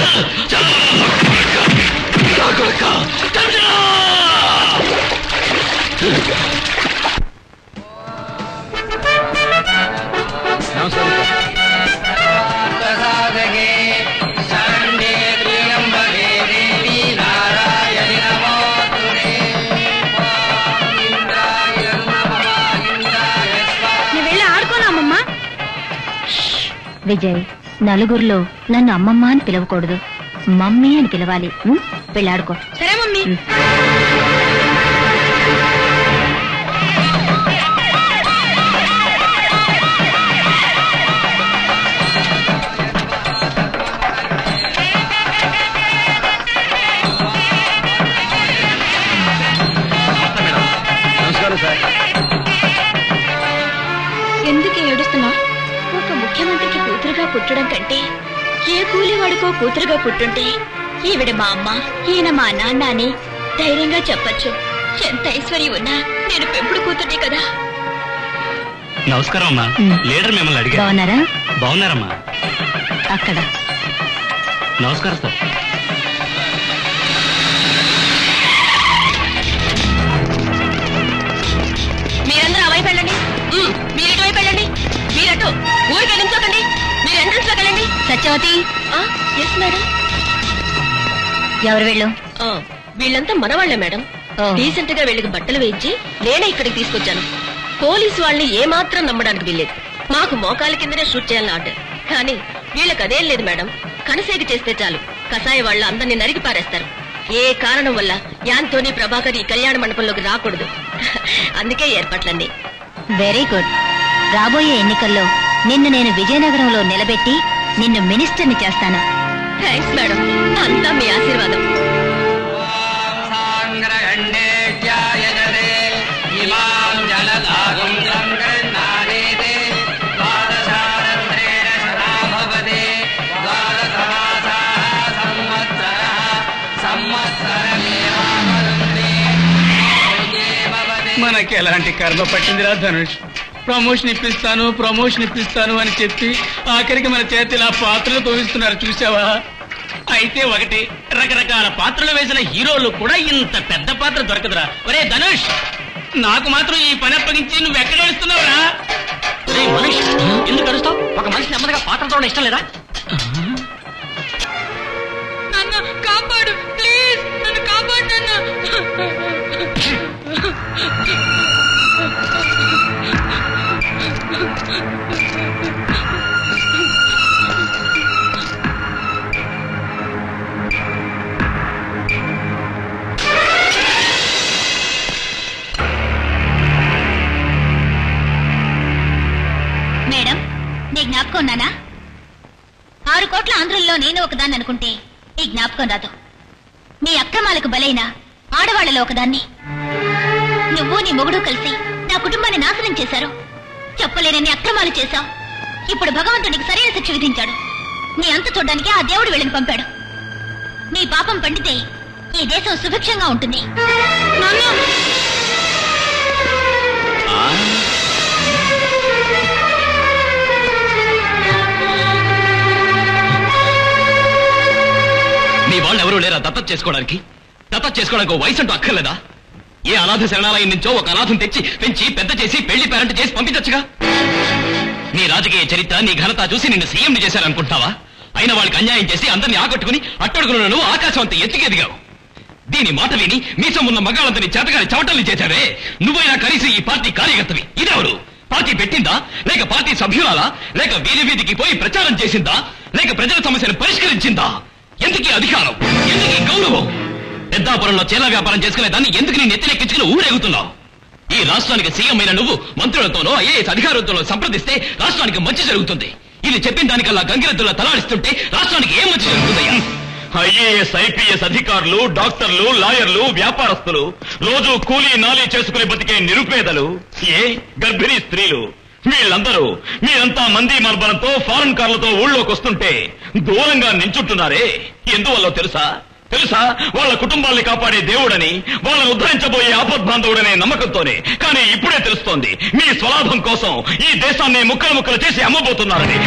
విజయ్, నలుగురిలో నన్ను అమ్మమ్మ అని పిలవకూడదు, మమ్మీ అని పిలవాలి. వెళ్ళాడుకో. సరే మమ్మీ. నమస్కారం సార్. ఎందుకు ఏడుస్తున్నా? ఒక ముఖ్యమంత్రికి కూతురుగా పుట్టడం కంటే ఏ కూలివాడికో కూతురుగా పుట్టుంటే ఈవిడ మా అమ్మ, ఈయన మా నాన్న అని ధైర్యంగా చెప్పచ్చు. ఎంత ఐశ్వర్యం ఉన్నా నేను పెంపుడు కూతుర్ని కదా. నమస్కారం అమ్మా. లీడర్ మిమ్మల్ని అడిగారు. బాగున్నారా? బాగున్నారమ్మా. అక్కడ నమస్కారం సార్. మీరందరూ ఆ వైపు వెళ్ళండి. మీరు ఇటువైపు వెళ్ళండి. మీరటు ఊరికి నించోకండి. మీరు ఎంట్రన్స్ లోకి వెళ్ళండి. సత్యవతి. Yes madam. ఎవరు వెళ్ళు? వీళ్ళంతా మనవాళ్లే మేడం. డీసెంట్ గా వీళ్ళకి బట్టలు వేయించి నేనే ఇక్కడికి తీసుకొచ్చాను. పోలీసు వాళ్ళని ఏమాత్రం నమ్మడానికి వీల్లేదు. మాకు మోకాల కిందనే షూట్ చేయాలని ఆర్డర్. కానీ వీళ్ళకి అదేం లేదు మేడం. కనసేగి చేస్తే చాలు కసాయి వాళ్ళు అందరినీ నరికి పారేస్తారు. ఏ కారణం వల్ల యాంతోనీ ప్రభాకర్ ఈ కళ్యాణ మండపంలోకి రాకూడదు. అందుకే ఏర్పాట్లన్నీ. Very good. రాబోయే ఎన్నికల్లో నిన్ను నేను విజయనగరంలో నిలబెట్టి నిన్ను మినిస్టర్ని చేస్తాను. Thanks madam. అంతా మీ ఆశీర్వాదం. మనకి ఎలాంటి కర్మ పట్టిందిరా ధనుష్. ప్రమోషన్ ఇప్పిస్తాను అని చెప్పి ఆఖరికి మన చేతిలో పాత్రలు తోవిస్తున్నారు. చూసావా? అయితే ఒకటి, రకరకాల పాత్రలు వేసిన హీరోలు కూడా ఇంత పెద్ద పాత్ర దొరకదురా. ఒరే ధనుష్, నాకు మాత్రం ఈ పని అప్పగించి నువ్వు ఎక్కడ వెళ్తున్నావురా? మనిషి ఎందుకు అరుస్తావు? ఒక మనిషి నెమ్మదిగా పాత్రతో ఇష్టం లేదా? నన్ను కాపాడు ప్లీజ్. నన్ను కాపాడు నాన్న. మేడం, నీ జ్ఞాపకం ఉన్నానా? 6 కోట్ల ఆంధ్రుల్లో నేను ఒకదాన్ని అనుకుంటే ఈ జ్ఞాపకం రాదు. నీ అక్రమాలకు బలైన ఆడవాళ్లలో ఒకదాన్ని. నువ్వు నీ మొగుడు కలిసి నా కుటుంబాన్ని నాశనం చేశారు. చెప్పలేనని అక్రమాలు చేశావు. ఇప్పుడు భగవంతుడికి సరైన శిక్ష విధించాడు. నీ అంత చూడ్డానికి ఆ దేవుడు వెళ్ళని పంపాడు. నీ పాపం పండితే ఈ దేశం సుభిక్షంగా ఉంటుంది. నీ వాళ్ళు ఎవరూ లేరా దత్తత చేసుకోవడానికి? దత్తత చేసుకోవడానికి వయసు అంటూ అక్కర్లేదా? ఏ అనాథ శరణాలయం నుంచో ఒక అనాథం తెచ్చి పెంచి పెద్ద చేసి పెళ్లి పేరెంట్ చేసి పంపించచ్చుగా. నీ రాజకీయ చరిత్ర, నీ ఘనత చూసి నిన్ను సీఎంని చేశారనుకుంటావా? అయిన వాళ్ళకి అన్యాయం చేసి అందరినీ ఆకట్టుకుని అట్టడుగులను నువ్వు ఆకాశం అంత ఎత్తుకెదిగావు. దీని మాట విని మీసం ఉన్న మగాళ్ళంతని చేతగాని చవటల్ని చేశావే. నువ్వైనా కనీసం ఈ పార్టీ కార్యకర్తవి. ఇదెవరు? పార్టీ పెట్టిందా? లేక పార్టీ సభ్యురాలా? లేక వీధి వీధికి పోయి ప్రచారం చేసిందా? లేక ప్రజల సమస్యను పరిష్కరించిందా? ఎందుకీ అధికారం? ఎందుకీ గౌరవం? పెద్దాపురంలో చేల వ్యాపారం చేసుకునే దాన్ని ఎందుకు నీ నెత్తినెక్కించుకుని ఊరేగుతున్నావు? ఈ రాష్ట్రానికి సీఎం అయిన నువ్వు మంత్రులతోనో ఐఏఎస్ అధికారులతోనో సంప్రదిస్తే రాష్ట్రానికి మంచి జరుగుతుంది. ఇది చెప్పిన దానికల్లా గంగిరెద్దులా తలాడిస్తుంటే రాష్ట్రానికి ఏం మంచి జరుగుతుందయ్యా? ఐఏఎస్ ఐపీఎస్ అధికారులు, డాక్టర్లు, లాయర్లు, వ్యాపారస్తులు, రోజు కూలీ నాలీ చేసుకుని బతికే నిరుపేదలు, గర్భిణీ స్త్రీలు, వీళ్ళందరూ మీరంతా మంది మార్బలంతో ఫారెన్ కార్లతో ఊళ్ళోకి వస్తుంటే దూరంగా నించుంటున్నారే, ఎందువల్ల తెలుసా? వాళ్ళ కుటుంబాల్ని కాపాడే దేవుడని, వాళ్ళని ఉద్ధరించబోయే ఆపద్బాంధవుడనే నమ్మకంతోనే. కానీ ఇప్పుడే తెలుస్తోంది మీ స్వలాభం కోసం ఈ దేశాన్ని ముక్కలు ముక్కలు చేసి అమ్మబోతున్నారని.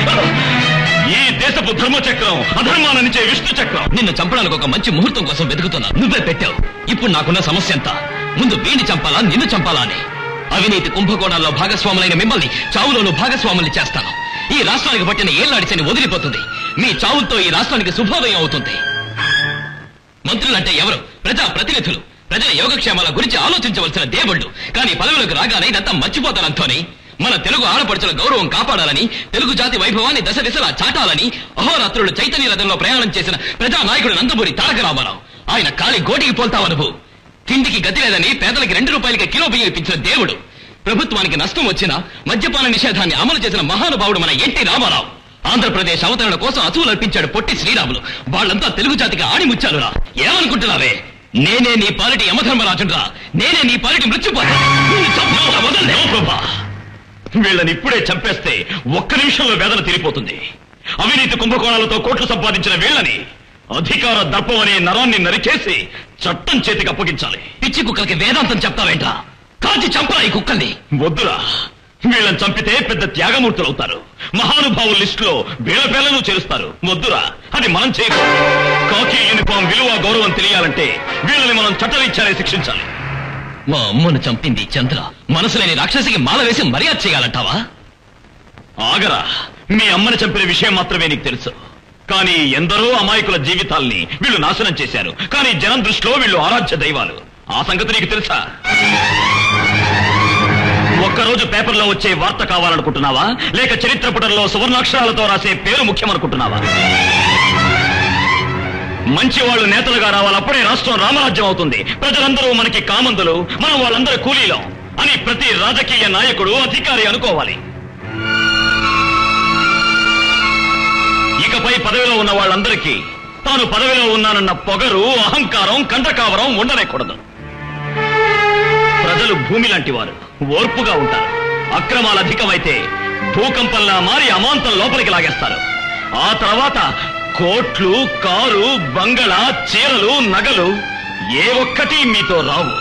ఈ దేశపు ధర్మచక్రం అధర్మాన్నించే విష్ణు చక్రం. నిన్ను చంపడానికి ఒక మంచి ముహూర్తం కోసం వెతుకుతున్నా, నువ్వే పెట్టావు. ఇప్పుడు నాకున్న సమస్య ఎంత, ముందు వీడిని చంపాలా నిన్ను చంపాలా అని. అవినీతి కుంభకోణాల్లో భాగస్వాములైన మిమ్మల్ని చావులోనూ భాగస్వాముల్ని చేస్తాను. ఈ రాష్ట్రానికి పట్టిన ఏళ్లాడిచని వదిలిపోతుంది. మీ చావులతో ఈ రాష్ట్రానికి శుభోదయం అవుతుంది. మంత్రులంటే ఎవరు? ప్రజా ప్రతినిధులు. ప్రజల యోగక్షేమాల గురించి ఆలోచించవలసిన దేవుళ్ళు. కానీ పదవులకు రాగానే ఇదంతా మర్చిపోతారంతోని మన తెలుగు ఆడపడుచుల గౌరవం కాపాడాలని, తెలుగు జాతి వైభవాన్ని దశ దిశలా చాటాలని అహోరాత్రులు చైతన్య రథంలో ప్రయాణం చేసిన ప్రజానాయకుడు నందమూరి తారక రామారావు. ఆయన కాలి గోటికి పోల్తావు నువ్వు. తిండికి గతి లేదని పేదలకి 2 రూపాయలకి కిలో బియ్యం ఇప్పించిన దేవుడు. ప్రభుత్వానికి నష్టం వచ్చినా మద్యపాన నిషేధాన్ని అమలు చేసిన మహానుభావుడు మన ఎన్టీ రామారావు. ఆంధ్రప్రదేశ్ అవతరణ కోసం అసువులు అర్పించాడు పొట్టి శ్రీరాములు. వాళ్ళంతా తెలుగు జాతికి ఆణిముచ్చాలురా. ఏమనుకుంటున్నావే? నేనే నీ పాలిటి యమధర్మరాజురా, నేనే నీ పాలిటి మృత్యుపోతా. ప్రభా, వీళ్ళని ఇప్పుడే చంపేస్తే ఒక్క నిమిషంలో వేదన తీరిపోతుంది. అవినీతి కుంభకోణాలతో కోట్లు సంపాదించిన వీళ్ళని అధికార దర్పం అనే నరాన్ని నరికేసి చట్టం చేతికి అప్పగించాలి. పిచ్చి కుక్కలకి వేదాంతం చెప్తావేంట? కాల్చి చంపరా ఈ కుక్కల్ని. వద్దురా, వీళ్ళని చంపితే పెద్ద త్యాగమూర్తులు అవుతారు. మహానుభావుల లిస్టులో వీళ్ళ పేర్లను చేరుస్తారు. వద్దురా, అది మనం చేయకూడదు. కాకి యూనిఫామ్ విలువ గౌరవం తెలియాలంటే వీళ్ళని మనం చట్టరీత్యానే శిక్షించాలి. మా అమ్మను చంపింది చంద్ర. మనసులేని రాక్షసికి మాల వేసి మర్యాద చేయాలంటావా? ఆగరా, మీ అమ్మని చంపిన విషయం మాత్రమే నీకు తెలుసు. కానీ ఎందరో అమాయకుల జీవితాల్ని వీళ్ళు నాశనం చేశారు. కానీ జనం దృష్టిలో వీళ్ళు ఆరాధ్య దైవాలు. ఆ సంగతి నీకు తెలుసా? ఒక్కరోజు పేపర్లో వచ్చే వార్త కావాలనుకుంటున్నావా, లేక చరిత్ర పుటల్లో సువర్ణాక్షరాలతో రాసే పేరు ముఖ్యమనుకుంటున్నావా? మంచి వాళ్ళు నేతలుగా రావాలి, అప్పుడే రాష్ట్రం రామరాజ్యం అవుతుంది. ప్రజలందరూ మనకి కామందులు, మనం వాళ్ళందరూ కూలీలం అని ప్రతి రాజకీయ నాయకుడు అధికారి అనుకోవాలి. ఇకపై పదవిలో ఉన్న వాళ్ళందరికీ తాను పదవిలో ఉన్నానన్న పొగరు, అహంకారం, కంటకావరం ఉండనేకూడదు. ప్రజలు భూమి లాంటి వారు, ఓర్పుగా ఉంటారు. అక్రమాలు అధికమైతే భూకంపంలా మారి అమాంతం లోపలికి లాగేస్తారు. ఆ తర్వాత కోట్లు, కారు, బంగళా, చీరలు, నగలు ఏ ఒక్కటి మీతో రావు.